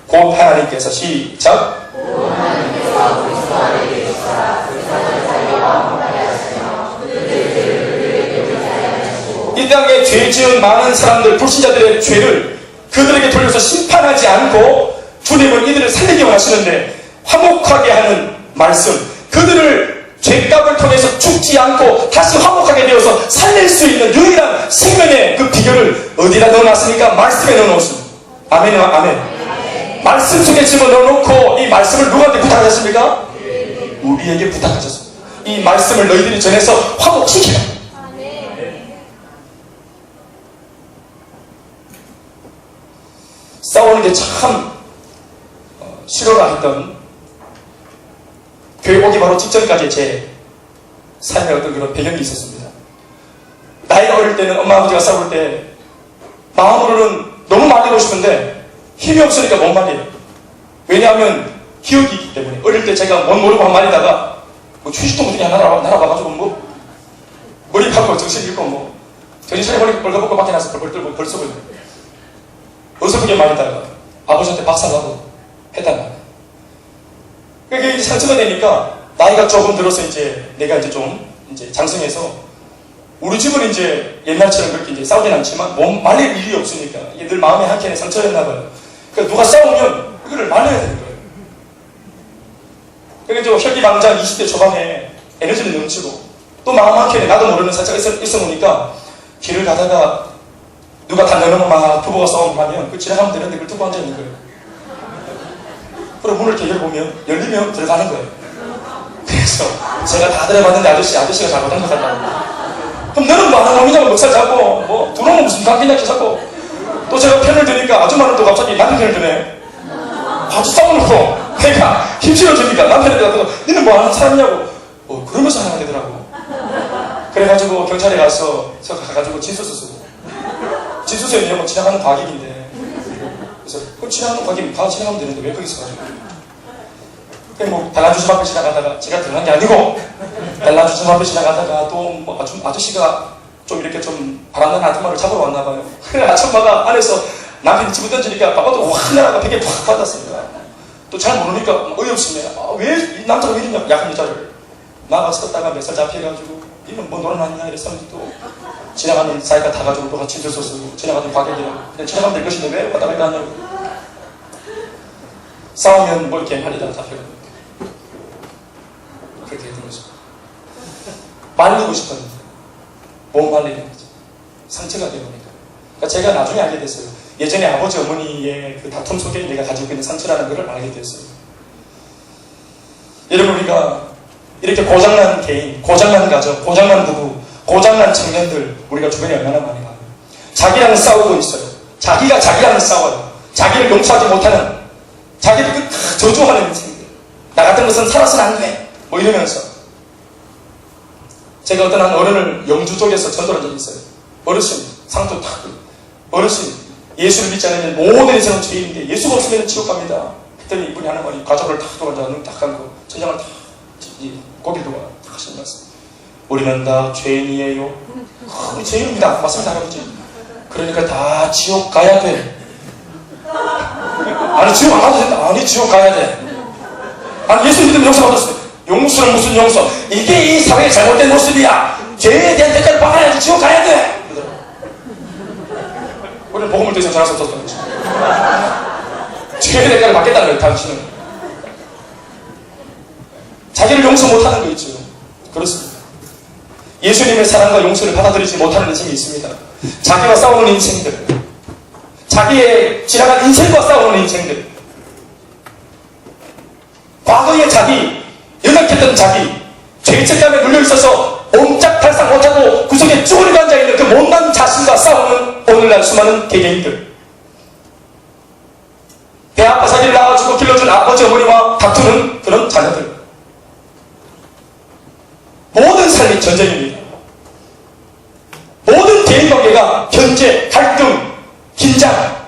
곧 하나님께서 시작. 곧 하나님께서 그리스도 안에 계시사 그리스도를 살리고 화목하게 하시며 그들의 죄를 그들에게 돌리게 하시고 이 땅에 죄 지은 많은 사람들, 불신자들의 죄를 그들에게 돌려서 심판하지 않고 주님은 이들을 살리기 원하시는데 화목하게 하는 말씀, 그들을 죄값을 통해서 죽지 않고 다시 화목하게 되어서 살릴 수 있는 유일한 생명의 그 비결을 어디다 넣어놨습니까? 말씀에 넣어놓습니다. 아멘, 아멘. 말씀 속에 집어넣어놓고 이 말씀을 누구한테 부탁하셨습니까? 우리에게 부탁하셨습니다. 이 말씀을 너희들이 전해서 화목시키라. 싸우는 게 참 싫어라 했던 교회 오기 바로 직전까지 제 삶의 어떤 그런 배경이 있었습니다. 나이가 어릴 때는 엄마 아버지가 싸울 때 마음으로는 너무 말리고 싶은데 힘이 없으니까 못 말려요. 왜냐하면 기억이 있기 때문에. 어릴 때 제가 못 모르고 한 말이다가 뭐 휴지통 같은 게 날아와가지고 뭐 머리 박고 정신 잃고 뭐 정신 차려 머리 벌거벗고 밖에 나서 벌벌 떨고 벌써 보여요. 어설프게 말이다가 아버지한테 박살나고 했단 말이에요. 그게 상처가 되니까 나이가 조금 들어서 이제 내가 이제 좀 이제 장성해서 우리 집은 이제 옛날처럼 그렇게 이제 싸우진 않지만 몸 말릴 일이 없으니까 이게 늘 마음에 한켠에 상처였나 봐요. 그러니까 누가 싸우면 그거를 말려야 되는 거예요. 그러니까 이제 혈기방장 20대 초반에 에너지는 넘치고 또 마음 한켠에 나도 모르는 상처가 있어 놓으니까 길을 가다가 누가 달려놓으면 막 부부가 싸움을 하면 그 지나가면 되는데 그걸 듣고 앉아있는 거예요. 그리고 문을 이렇게 열어보면 열리면 들어가는 거예요. 그래서 제가 다 들어봤는데 아저씨가 잘못한 것 같다고. 그럼 너는 뭐 하는 놈이냐고 멱살 잡고 뭐 두 놈은 무슨 관계냐 잡고 또 제가 편을 드니까 아줌마는 또 갑자기 남편 편을 드네. 아주 싸우놓고 내가 힘실어주니까 남편한테 가서 너는 뭐 하는 사람이냐고 그러면서 하나 되더라고. 그래가지고 경찰에 가서 가가지고 진술서 쓰고 진술서에 내용은 지나가는 과객인데 그래서 그 지나가는 과객이 다 지나가면 되는데 왜 거기 있어가지고 뭐 달라주점 앞에 지나가다가 제가 들어간 게 아니고 달라주점 앞에 지나가다가 또 뭐 아저씨가 좀 이렇게 좀 바람난 아줌마를 잡으러 왔나 봐요. 그래 아줌마가 안에서 남편이 집을 던지니까 바깥으로 확 날아가 벽에 팍 받았습니다. 또 잘 모르니까 어이없으면 왜 이 남자가 왜 이러냐 약한 여자를 나가서 떴다가 몇 살 잡혀가지고 이건 뭐 놀아놨냐 이랬으면 또 지나가는 사이가 다 가지고 또 같이 진술서 쓰고 지나가는 과객이랑 그냥 지나가면 될 것인데 왜 왔다 갔다 하냐고. 싸우면 뭐 이렇게 말리다가 잡혀가고 그렇게 되는 거죠. 말리고 싶었는데 못 말리는 거죠. 상처가 되어버리니까. 그러니까 제가 나중에 알게 됐어요. 예전에 아버지 어머니의 그 다툼 속에 내가 가지고 있는 상처라는 것을 알게 됐어요. 여러분 우리가 이렇게 고장난 개인, 고장난 가정, 고장난 부부, 고장난 청년들 우리가 주변에 얼마나 많이 봐요. 자기랑 싸우고 있어요. 자기가 자기랑 싸워요. 자기를 용서하지 못하는 자기를 그 저주하는 인생들. 나 같은 것은 살아서는 안 돼. 뭐 이러면서 제가 어떤 한 어른을 영주 쪽에서 전도한 적이 있어요. 어르신 상도 탁 어르신 예수를 믿지 않으면 모든 인생은 죄인인데 예수가 없으면 지옥 갑니다. 그랬더니 이분이 하는 말이 가족을 탁 도와줘 눈 탁 감고 전장을 탁 고개를 도와 탁 하시는 말씀. 우리는 다 죄인이에요. 우리 죄인입니다. 맞습니다 할아버지. 그러니까 다 지옥 가야 돼. 아니 지옥 안 가도 된다. 아니 지옥 가야 돼. 아니 예수 믿으면 용서 받았어요. 용서는 무슨 용서? 이게 이 사회의 잘못된 모습이야. 죄에 대한 대가를 받아야지 지옥 가야 돼. 우리는 복음을 더 이상 전할 수 없었던 거죠. 죄의 대가를 받겠다는 거예요. 당신은 자기를 용서 못하는 거 있죠. 그렇습니다. 예수님의 사랑과 용서를 받아들이지 못하는 인생이 있습니다. 자기와 싸우는 인생들, 자기의 지나간 인생과 싸우는 인생들, 과거의 자기, 연약했던 자기, 죄책감에 눌려있어서 옴짝달싹 못하고 구석에 쭈그리고 앉아있는 그 못난 자신과 싸우는 오늘날 수많은 개개인들, 배 아파 자기를 낳아주고 길러준 아버지 어머니와 다투는 그런 자녀들, 모든 삶이 전쟁입니다. 모든 대인관계가 견제, 갈등, 긴장,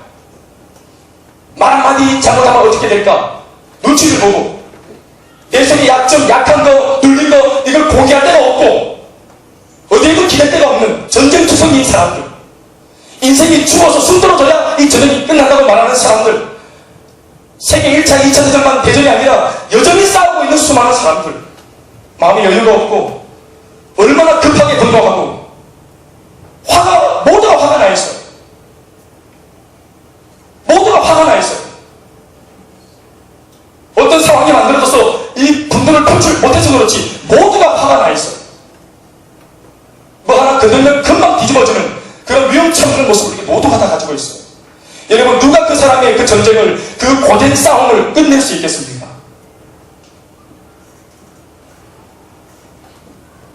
말 한마디 잘못하면 어떻게 될까? 눈치를 보고 내 속에 약점, 약한 거, 눌린 거 이걸 공개할 데가 없고 어디에도 기댈 데가 없는 전쟁투성이인 사람들, 인생이 죽어서 숨 떨어져야 이 전쟁이 끝난다고 말하는 사람들, 세계 1차, 2차 대전만 대전이 아니라 여전히 싸우고 있는 수많은 사람들, 마음에 여유가 없고 얼마나 급하게 분노하고 모두가 화가 나 있어요. 모두가 화가 나 있어요. 어떤 상황이 만들어져서 이 분노를 표출 못해서 그렇지 모두가 화가 나 있어요. 뭐 하나 거들면 금방 뒤집어지는 그런 위험천만한 모습을 이렇게 모두가 다 가지고 있어요. 여러분 누가 그 사람의 그 전쟁을, 그 고된 싸움을 끝낼 수 있겠습니까?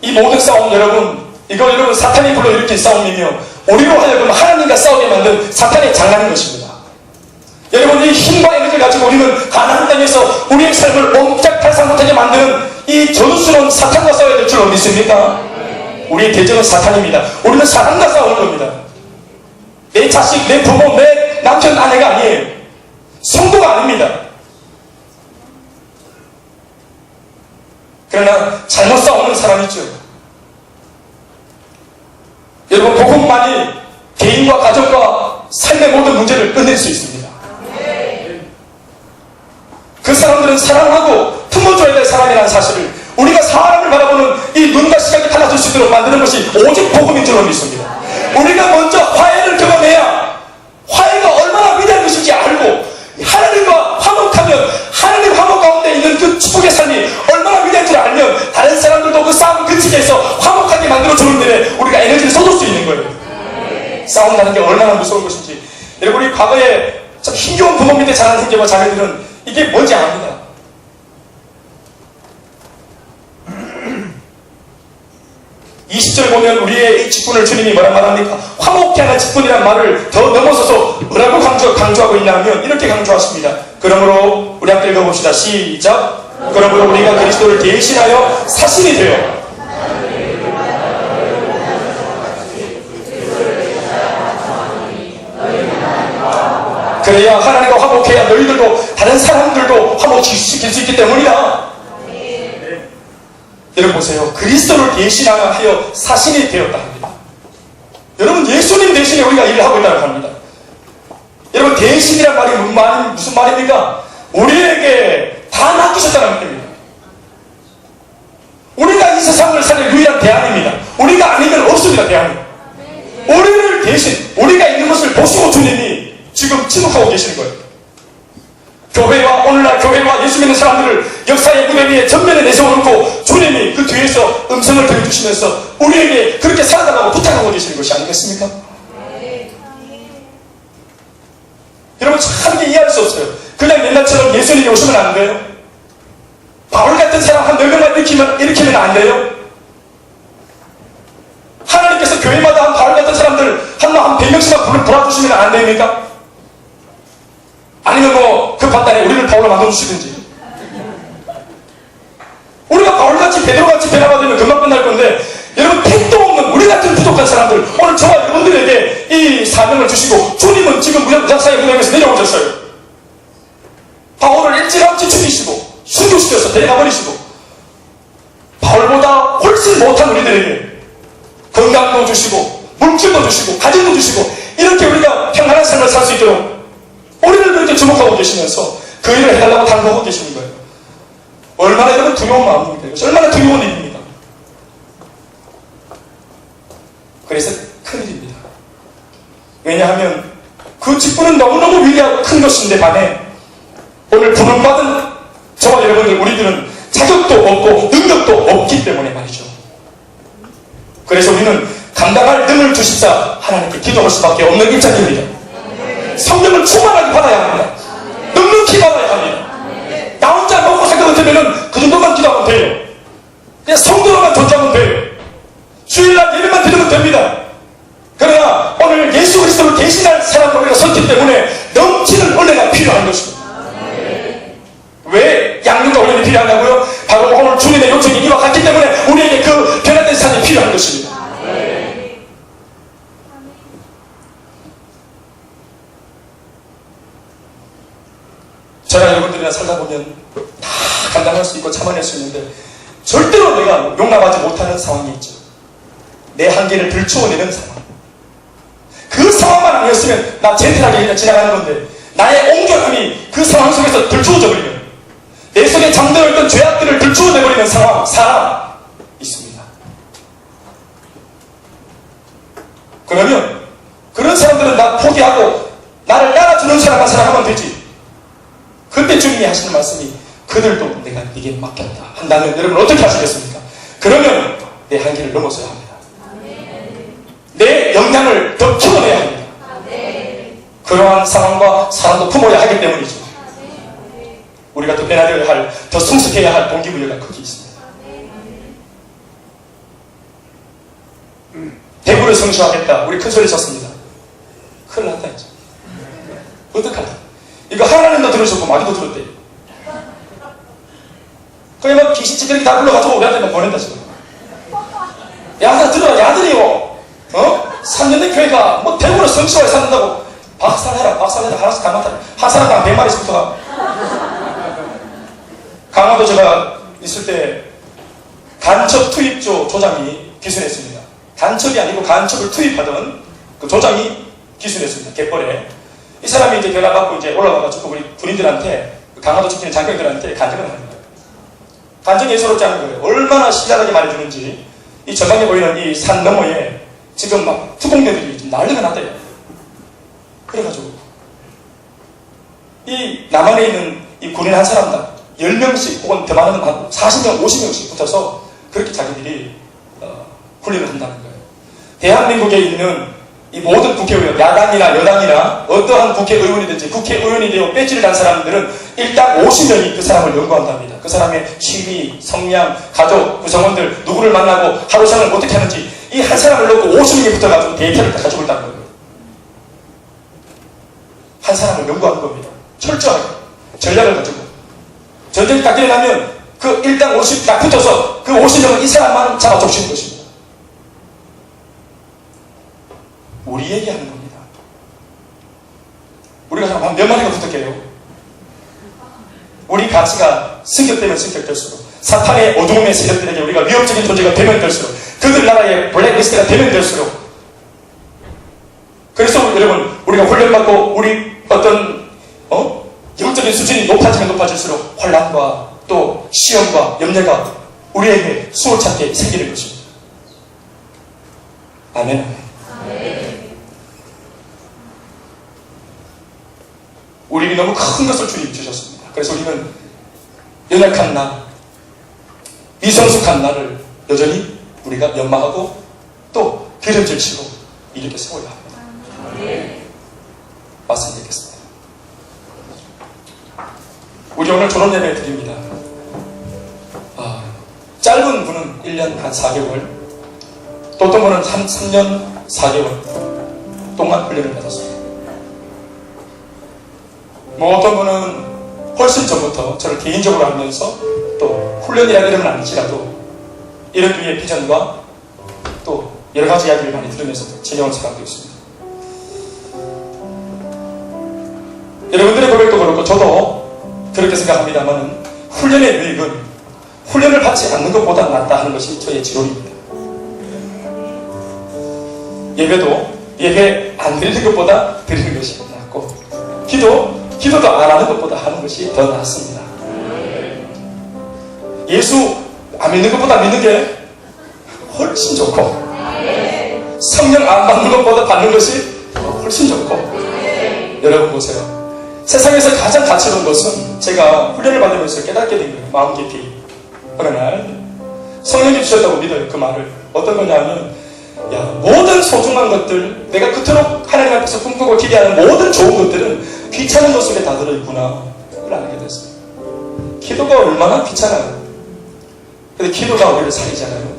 이 모든 싸움 이거 여러분 사탄이 불러일으킨 싸움이며 우리로 하여금 하나님과 싸우게 만든 사탄의 장난인 것입니다. 여러분 이 힘과 에너지를 가지고 우리는 가나안 땅에서 우리의 삶을 옴짝달싹 못하게 만드는 이 전우스러운 사탄과 싸워야 될 줄 믿습니까? 우리의 대적은 사탄입니다. 우리는 사탄과 싸우는 겁니다. 내 자식, 내 부모, 내 남편, 아내가 아니에요. 성도가 아닙니다. 그러나 잘못 싸우는 사람이 있죠. 여러분, 복음만이 개인과 가정과 삶의 모든 문제를 끝낼 수 있습니다. 그 사람들은 사랑하고 품어줘야 될 사람이라는 사실을 우리가 사람을 바라보는 이 눈과 시각이 달라질 수 있도록 만드는 것이 오직 복음인 줄 믿습니다. 우리가 먼저 화해를 경험해야 화해가 얼마나 위대한 것인지 알고 하나님과 화목하면 하나님 화목 가운데 있는 그 축복의 삶이 얼마나 위대한지를 알면 다른 사람들도 그 싸움을 그치게 해서 화목하게 만들어주는 일에 우리가 에너지를 쏟을 수 있는 거예요. 싸운다는 게 얼마나 무서운 것인지. 여러분, 우리 과거에 참 힘겨운 부모 밑에 자란 형제와 자매들은 이게 뭔지 압니다. 20절 보면 우리의 이 직분을 주님이 뭐라 말합니까? 화목케 하는 직분이란 말을 더 넘어서서 뭐라고 강조하고 있냐면 이렇게 강조하십니다. 그러므로 우리 함께 읽어봅시다. 시작. 그러므로 우리가 그리스도를 대신하여 사신이 되어 그래야 하나님과 화목해야 너희들도 다른 사람들도 화목시킬 수 있기 때문이다. 여러분 보세요. 그리스도를 대신하여 사신이 되었다 합니다. 여러분, 예수님 대신에 우리가 일을 하고 있다고 합니다. 여러분, 대신이란 말이 무슨 말입니까? 우리에게 다 맡기셨다는 뜻입니다. 우리가 이 세상을 살릴 유일한 대안입니다. 우리가 아니면 없습니다. 대안이. 우리를 대신 우리가 있는 것을 보시고 주님이 지금 침묵하고 계시는 거예요. 교회와 오늘날 교회와 예수 믿는 사람들을 역사의 무대 위에 전면에 내세워놓고 주님이 그 뒤에서 음성을 들려주시면서 우리에게 그렇게 살아달라고 부탁하고 계시는 것이 아니겠습니까? 여러분, 참 이해할 수 없어요. 그냥 옛날처럼 예수님이 오시면 안 돼요? 바울 같은 사람 한 4명만 일으키면 안 돼요? 하나님께서 교회마다 한 바울 같은 사람들 한 100명씩만 불러주시면 안 됩니까? 아니면 그 판단에 우리를 바울로 만들어주시든지. 우리가 바울같이 베드로같이 변화받으면 금방 끝날 건데, 여러분, 택도 없는 우리 같은 부족한 사람들, 오늘 저와 여러분들에게 이 사명을 주시고 주님은 지금 무장사의 무대에서 내려오셨어요. 바울을 일찌감치 죽이시고 순교시켜서 데려가버리시고 바울보다 훨씬 못한 우리들에게 건강도 주시고 물질도 주시고 가정도 주시고 이렇게 우리가 평안한 삶을 살 수 있도록 우리를 그렇게 주목하고 계시면서 그 일을 해달라고 당부하고 계시는 거예요. 얼마나 여러분 두려운 마음입니까? 이것이 얼마나 두려운 일입니까? 그래서 큰일입니다. 왜냐하면 그 직분은 너무너무 위대하고 큰 것인데 반해 오늘 부름받은 저와 여러분들 우리들은 자격도 없고 능력도 없기 때문에 말이죠. 그래서 우리는 감당할 능을 주십사 하나님께 기도할 수밖에 없는 입장입니다. 성령을 충만하게 받아야 합니다. 넉넉히 받아야 합니다. 나 혼자 먹고 살 것 같으면 그 정도만 기도하면 돼요. 그냥 성도로만 존재하면 돼요. 주일날 예배만 드리면 됩니다. 그러나 오늘 예수 그리스도를 대신할 사람으로 우리가 섰기 때문에 넘치는 은혜가 필요한 것입니다. 왜 양육과 훈련이 필요하냐고요? 바로 오늘 주님의 요청이 이와 같기 때문에 우리에게 그 변화된 삶이 필요한 것입니다. 저나 여러분들이랑 살다 보면 다 감당할 수 있고 참아낼 수 있는데 절대로 내가 용납하지 못하는 상황이 있죠. 내 한계를 들추어내는 상황. 그 상황만 아니었으면 나 젠틀하게 그냥 지나가는 건데 나의 온전함이 그 상황 속에서 들추어져 버리면 내 속에 잠들어 있던 죄악들을 들추어내버리는 상황, 사람 있습니다. 그러면 그런 사람들은 나 포기하고 나를 따라주는 사람만 생각하면 되지. 그때 주님이 하시는 말씀이 그들도 내가 네게 맡겼다 한다면 여러분 어떻게 하시겠습니까? 그러면 내 한계를 넘어서야 합니다. 내 역량을 더 키워내야 합니다. 그러한 상황과 사람도 품어야 하기 때문이죠. 우리가 더 변화되어야 할, 더 성숙해야 할 동기부여가 거기 있습니다. 대구를 성취하겠다. 우리 큰 소리 쳤습니다. 큰일 났다 이제. 어떡하나. 이거 하나님도 들으셨고 마귀도 들었대요. 그게 막 귀신 찌끄러기 다 불러가지고 우리한테 막 보낸다 지금. 야, 들어라, 야들이요. 3년 된 교회가 뭐 대구로 성취화에 산다고. 박살내라, 박살내라. 하나씩 다 맡아라. 한 사람당 100마리씩부터 가. 강화도 제가 있을 때 간첩 투입조 조장이 기순했습니다. 간첩이 아니고 간첩을 투입하던 그 조장이 기순했습니다. 갯벌에. 이 사람이 이제 전화받고 이제 올라가가지고 우리 군인들한테, 강화도 지키는 장병들한테 간증을 하는 거예요. 간증이 예사롭지 않은 거예요. 얼마나 신랄하게 말해주는지. 이 전방에 보이는 이 산 너머에 지금 막 투공대들이 좀 난리가 났대요. 그래가지고 이 남한에 있는 이 군인 한 사람당 10명씩 혹은 더 많은 40명, 50명씩 붙어서 그렇게 자기들이 훈련을 한다는 거예요. 대한민국에 있는 이 모든 국회의원, 야당이나 여당이나 어떠한 국회의원이든지 국회의원이 되어 배지를 단 사람들은 일단 50명이 그 사람을 연구한답니다. 그 사람의 취미, 성향, 가족, 구성원들, 누구를 만나고 하루 생활을 어떻게 하는지 이 한 사람을 놓고 50명이 붙어가지고 데이터를 다 가지고 있다는 거예요. 한 사람을 연구하는 겁니다. 철저하게. 전략을 가지고. 전쟁이 딱 일어나면 그 일당 50 딱 붙어서 그 50명은 이 사람만 잡아 족치는 것입니다. 우리에게 하는 겁니다. 우리가 한 몇 마리가 붙을게요. 우리 가치가 승격되면 승격될수록 사탄의 어두움의 세력들에게 우리가 위협적인 존재가 되면 될수록 그들 나라의 블랙리스트가 되면 될수록 그래서 여러분 우리가 훈련받고 우리 어떤 영적인 수준이 높아지면 높아질수록 혼란과 또 시험과 염려가 우리에게 수월찮게 생기는 것입니다. 아멘. 우리에게 너무 큰 것을 주님 주셨습니다. 그래서 우리는 연약한 나, 미성숙한 나를 여전히 우리가 연마하고 또 기름질 치고 이렇게 세워야 합니다. 말씀드리겠습니다. 우리 오늘 졸업 예배 드립니다. 짧은 분은 1년 한 4개월, 또 어떤 분은 3년 4개월 동안 훈련을 받았습니다. 뭐 어떤 분은 훨씬 전부터 저를 개인적으로 알면서 또 훈련이라는 이름은 아니지라도 이런 류의 비전과 또 여러 가지 이야기를 많이 들으면서 지내온 사람도 있습니다. 여러분들의 고백도 그렇고 저도 그렇게 생각합니다만 훈련의 유익은 훈련을 받지 않는 것보다 낫다 하는 것이 저의 지론입니다. 예배도 예배 안 드리는 것보다 드리는 것이 낫고 기도도 안 하는 것보다 하는 것이 더 낫습니다. 예수 안 믿는 것보다 믿는 게 훨씬 좋고 성령 안 받는 것보다 받는 것이 훨씬 좋고 여러분 보세요. 세상에서 가장 가치로운 것은 제가 훈련을 받으면서 깨닫게 된 거예요. 마음 깊이. 어느 날 성령이 주셨다고 믿어요. 그 말을. 어떤 거냐면 모든 소중한 것들, 내가 그토록 하나님 앞에서 꿈꾸고 기대하는 모든 좋은 것들은 귀찮은 것 속에 다 들어있구나 그걸 알게 됐어요. 기도가 얼마나 귀찮아요. 근데 기도가 우리를 살리잖아요.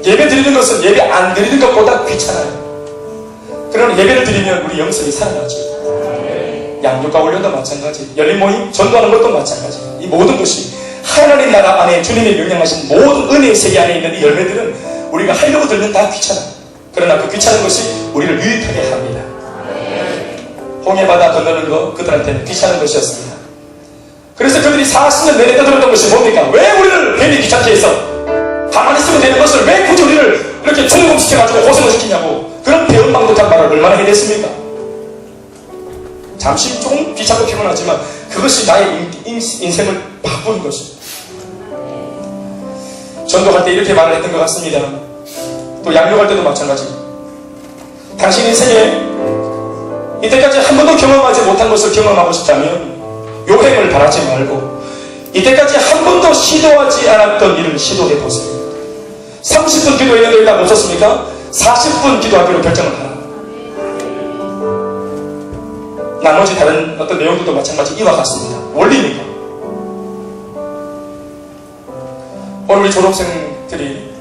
예배 드리는 것은 예배 안 드리는 것보다 귀찮아요. 그러나 예배를 드리면 우리 영성이 살아나죠. 양육과 훈련도 마찬가지, 열린 모임, 전도하는 것도 마찬가지. 이 모든 것이 하나님 나라 안에 주님이 명령하신 모든 은혜의 세계 안에 있는 이 열매들은 우리가 하려고 들면 다 귀찮아요. 그러나 그 귀찮은 것이 우리를 유익하게 합니다. 홍해바다 건너는 거 그들한테는 귀찮은 것이었습니다. 그래서 그들이 40년 내내 떠들었던 것이 뭡니까? 왜 우리를 괜히 귀찮게 해서 가만히 있으면 되는 것을 왜 굳이 우리를 이렇게 중공시켜가지고 고생을 시키냐고. 그런 배은망덕한 말을 얼마나 해댔습니까? 잠시 조금 귀찮고 피곤하지만 그것이 나의 인생을 바꾸는 것입니다. 전도할 때 이렇게 말을 했던 것 같습니다. 또 양육할 때도 마찬가지. 당신 인생에 이때까지 한 번도 경험하지 못한 것을 경험하고 싶다면 요행을 바라지 말고 이때까지 한 번도 시도하지 않았던 일을 시도해보세요. 30분 기도했는데 응답 없었습니까? 40분 기도하기로 결정을 하라. 나머지 다른 어떤 내용들도 마찬가지 이와 같습니다. 원리니까. 오늘 우리 졸업생들이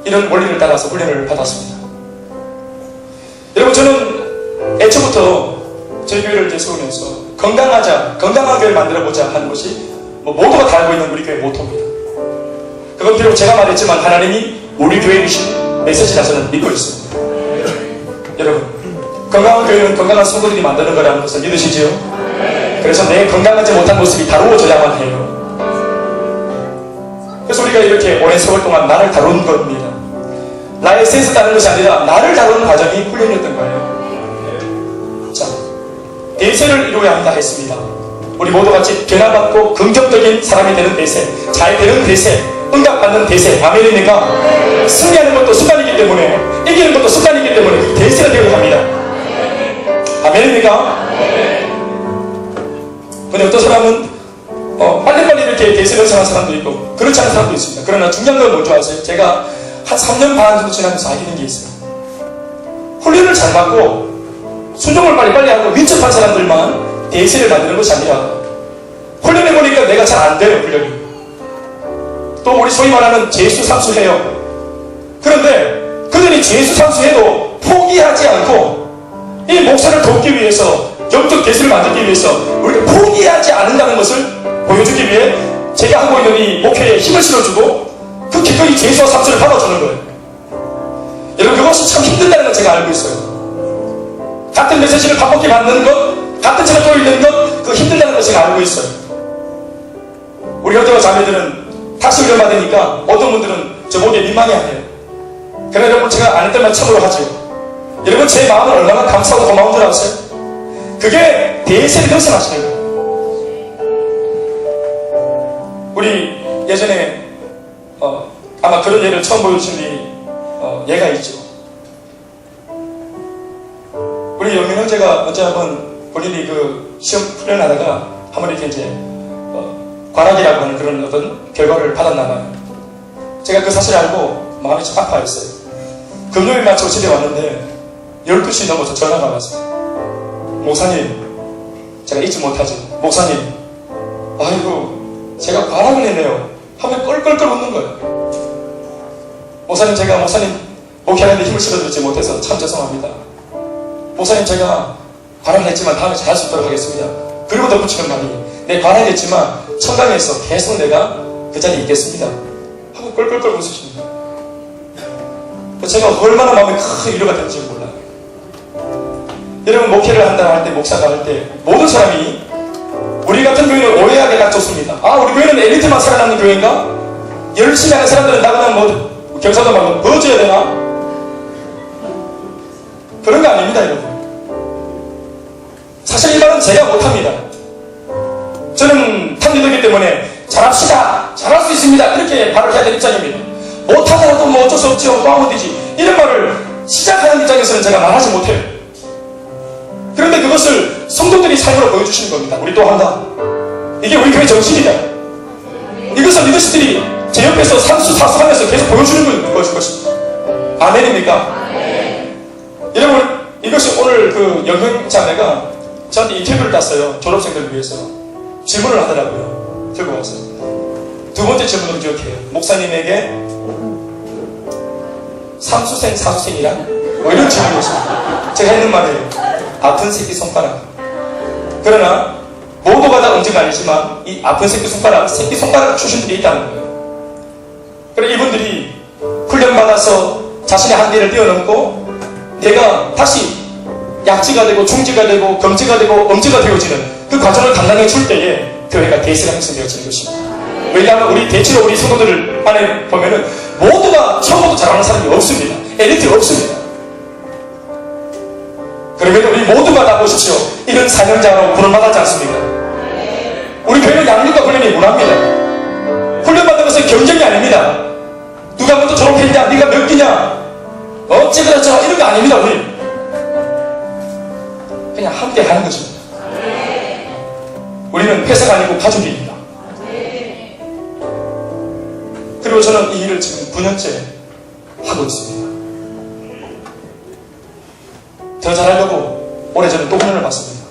이런 원리를 따라서 훈련을 받았습니다. 여러분, 저는 애초부터 저희 교회를 세우면서 건강한 교회를 만들어보자 하는 것이 모두가 다 알고 있는 우리 교회 모토입니다. 그건 비록 제가 말했지만 하나님이 우리 교회에 주신 메시지라 저는 믿고 있습니다. 여러분, 건강한 교회는 건강한 성도들이 만드는 거라는 것을 믿으시지요? 그래서 내 건강하지 못한 모습이 다루어져야만 해요. 그래서 우리가 이렇게 오랜 세월 동안 나를 다룬 겁니다. 나의 센스 다는 것이 아니라 나를 다루는 과정이 훈련이었던 거예요. 자, 대세를 이루어야 한다 했습니다. 우리 모두 같이 변화받고 긍정적인 사람이 되는 대세, 잘 되는 대세, 응답받는 대세, 아멘입니까? 승리하는 것도 습관이기 때문에, 이기는 것도 습관이기 때문에 이 대세가 되어야 합니다. 아멘입니까? 근데 어떤 사람은 빨리빨리 이렇게 대세를 정한 사람도 있고 그렇지 않은 사람도 있습니다. 그러나 중요한 건 뭔지 아세요? 제가 한 3년 반 정도 지나면서 알게 된 게 있어요. 훈련을 잘 받고 순종을 빨리빨리 하고 민첩한 사람들만 대세를 만드는 것이 아니라 훈련해보니까 내가 잘 안 돼요. 훈련이. 또 우리 소위 말하는 재수삼수해요. 그런데 그들이 재수삼수해도 포기하지 않고 이 목사를 돕기 위해서 영적 대세를 만들기 위해서 우리가 포기하지 않는다는 것을 보여주기 위해 제가 하고 있는 이 목회에 힘을 실어주고 그 기꺼이 재수와 삼수를 받아주는 거예요. 여러분, 그것이 참 힘들다는 걸 제가 알고 있어요. 같은 메시지를 반복해 받는 것, 같은 책을 떠올리는 것, 그 힘들다는 걸 제가 알고 있어요. 우리 형제와 자매들은 다시 훈련 받으니까 어떤 분들은 저보기에 민망해하네요. 그러나 여러분, 제가 안 했던 말 참으로 하죠. 여러분, 제 마음은 얼마나 감사하고 고마운 줄 아세요? 그게 대세를 형성하시는 거예요. 우리 예전에 아마 그런 예를 처음 보여주신 분이 예가 있죠. 우리 영민 형제가 어제 한번 본인이 그 시험 훈련하다가 한번 이렇게 이제 관악이라고 하는 그런 어떤 결과를 받았나봐요. 제가 그 사실을 알고 마음이 좀 아파했어요. 금요일 마치고 집에 왔는데 12시 넘어서 전화가 왔어요. 목사님, 제가 잊지 못하죠. 목사님, 아이고 제가 관악을 했네요. 하면 껄껄껄 웃는 거예요. 목사님, 제가 목사님 목회하는데 힘을 실어드리지 못해서 참 죄송합니다. 목사님, 제가 관악을 했지만 다음에 잘할 수 있도록 하겠습니다. 그리고 덧붙이는 말이, 내 관악을 했지만 청강에서 계속 내가 그 자리에 있겠습니다 하고 껄껄껄 웃으시는 거예요. 제가 얼마나 마음에 큰 위로가 됐는지 몰라요. 여러분, 목회를 한다 할 때, 목사가 할 때 모든 사람이 우리 같은 교회는 오해하게 딱 좋습니다. 우리 교회는 엘리트만 살아남는 교회인가? 열심히 하는 사람들은 나 그냥 경사도 막 보여줘야 되나? 그런 거 아닙니다, 여러분. 사실 이 말은 제가 못합니다. 저는 탐리도이기 때문에 잘합시다, 잘할 수 있습니다, 이렇게 말을 해야 되는 입장입니다. 못하더라도 뭐 어쩔 수 없죠, 또 하면 되지, 이런 말을 시작하는 입장에서는 제가 말하지 못해요. 그런데 그것을 성도들이 삶으로 보여주시는 겁니다. 우리 또 한다. 이게 우리 교회 정신이다. 이것을 리더십들이 제 옆에서 삼수사수하면서 계속 보여주는 것입니다. 아멘입니까? 여러분, 이것이 오늘 그 영경자매가 저한테 인터뷰를 땄어요. 졸업생들을 위해서 질문을 하더라고요. 들고 와서 두 번째 질문을 기억해요. 목사님에게 삼수생 사수생이란? 뭐 이런 질문이었어요. 제가 했는 말이에요. 아픈 새끼손가락. 그러나 모두가 다 응징이 아니지만 이 아픈 새끼손가락 출신들이 있다는 거예요. 그래, 이분들이 훈련받아서 자신의 한계를 뛰어넘고 내가 다시 약지가 되고 중지가 되고 검지가 되고 엄지가 되어지는 그 과정을 감당해 줄 때에 교회가 대세가 형성되어지는 것입니다. 왜냐하면 우리 대체로 우리 성도들 안에 보면은 모두가 처음부터 잘하는 사람이 없습니다. 엘리트 없습니다. 그러면 우리 모두가 다 보십시오. 이런 사명자로 부름받았지 않습니까? 우리 교회는 양육과 훈련이 문화입니다. 훈련받는 것은 경쟁이 아닙니다. 누가 먼저 졸업했냐, 네가 몇 기냐, 어찌그라 저쩌라 이런 거 아닙니다. 우리 그냥 함께 하는 것입니다. 우리는 회사가 아니고 가족입니다. 그리고 저는 이 일을 지금 9년째 하고 있습니다. 더 잘하려고 오래전에 또 훈련을 받습니다.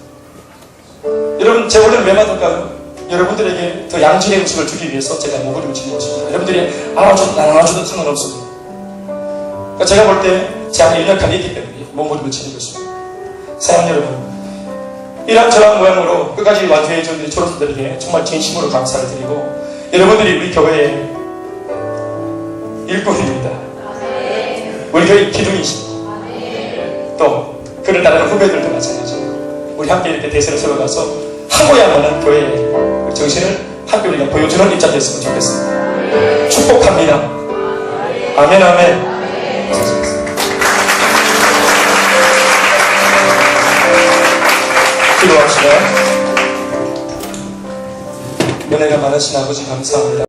여러분, 제 훈련을 왜 받을까요? 여러분들에게 더 양질의 음식을 주기 위해서 제가 몸부림을 치는 것입니다. 여러분들이 알아주든 안 알아주든 상관없습니다. 그러니까 제가 볼 때 제 안에 연약함이 있기 때문에 몸부림을 치는 것입니다. 사랑하는 여러분, 이런저런 모양으로 끝까지 완주해 준 우리 졸업생들에게 정말 진심으로 감사를 드리고, 여러분들이 우리 교회의 일꾼입니다. 우리 교회 기둥이십니다. 또 그를 따르는 후배들도 마찬가지고, 우리 함께 이렇게 대세를 세워가서 하고야만은 교회의 정신을 함께 우리가 보여주는 입장 됐으면 좋겠습니다. 축복합니다. 아멘, 아멘. 기도합시다. 은혜가 많으신 아버지 감사합니다.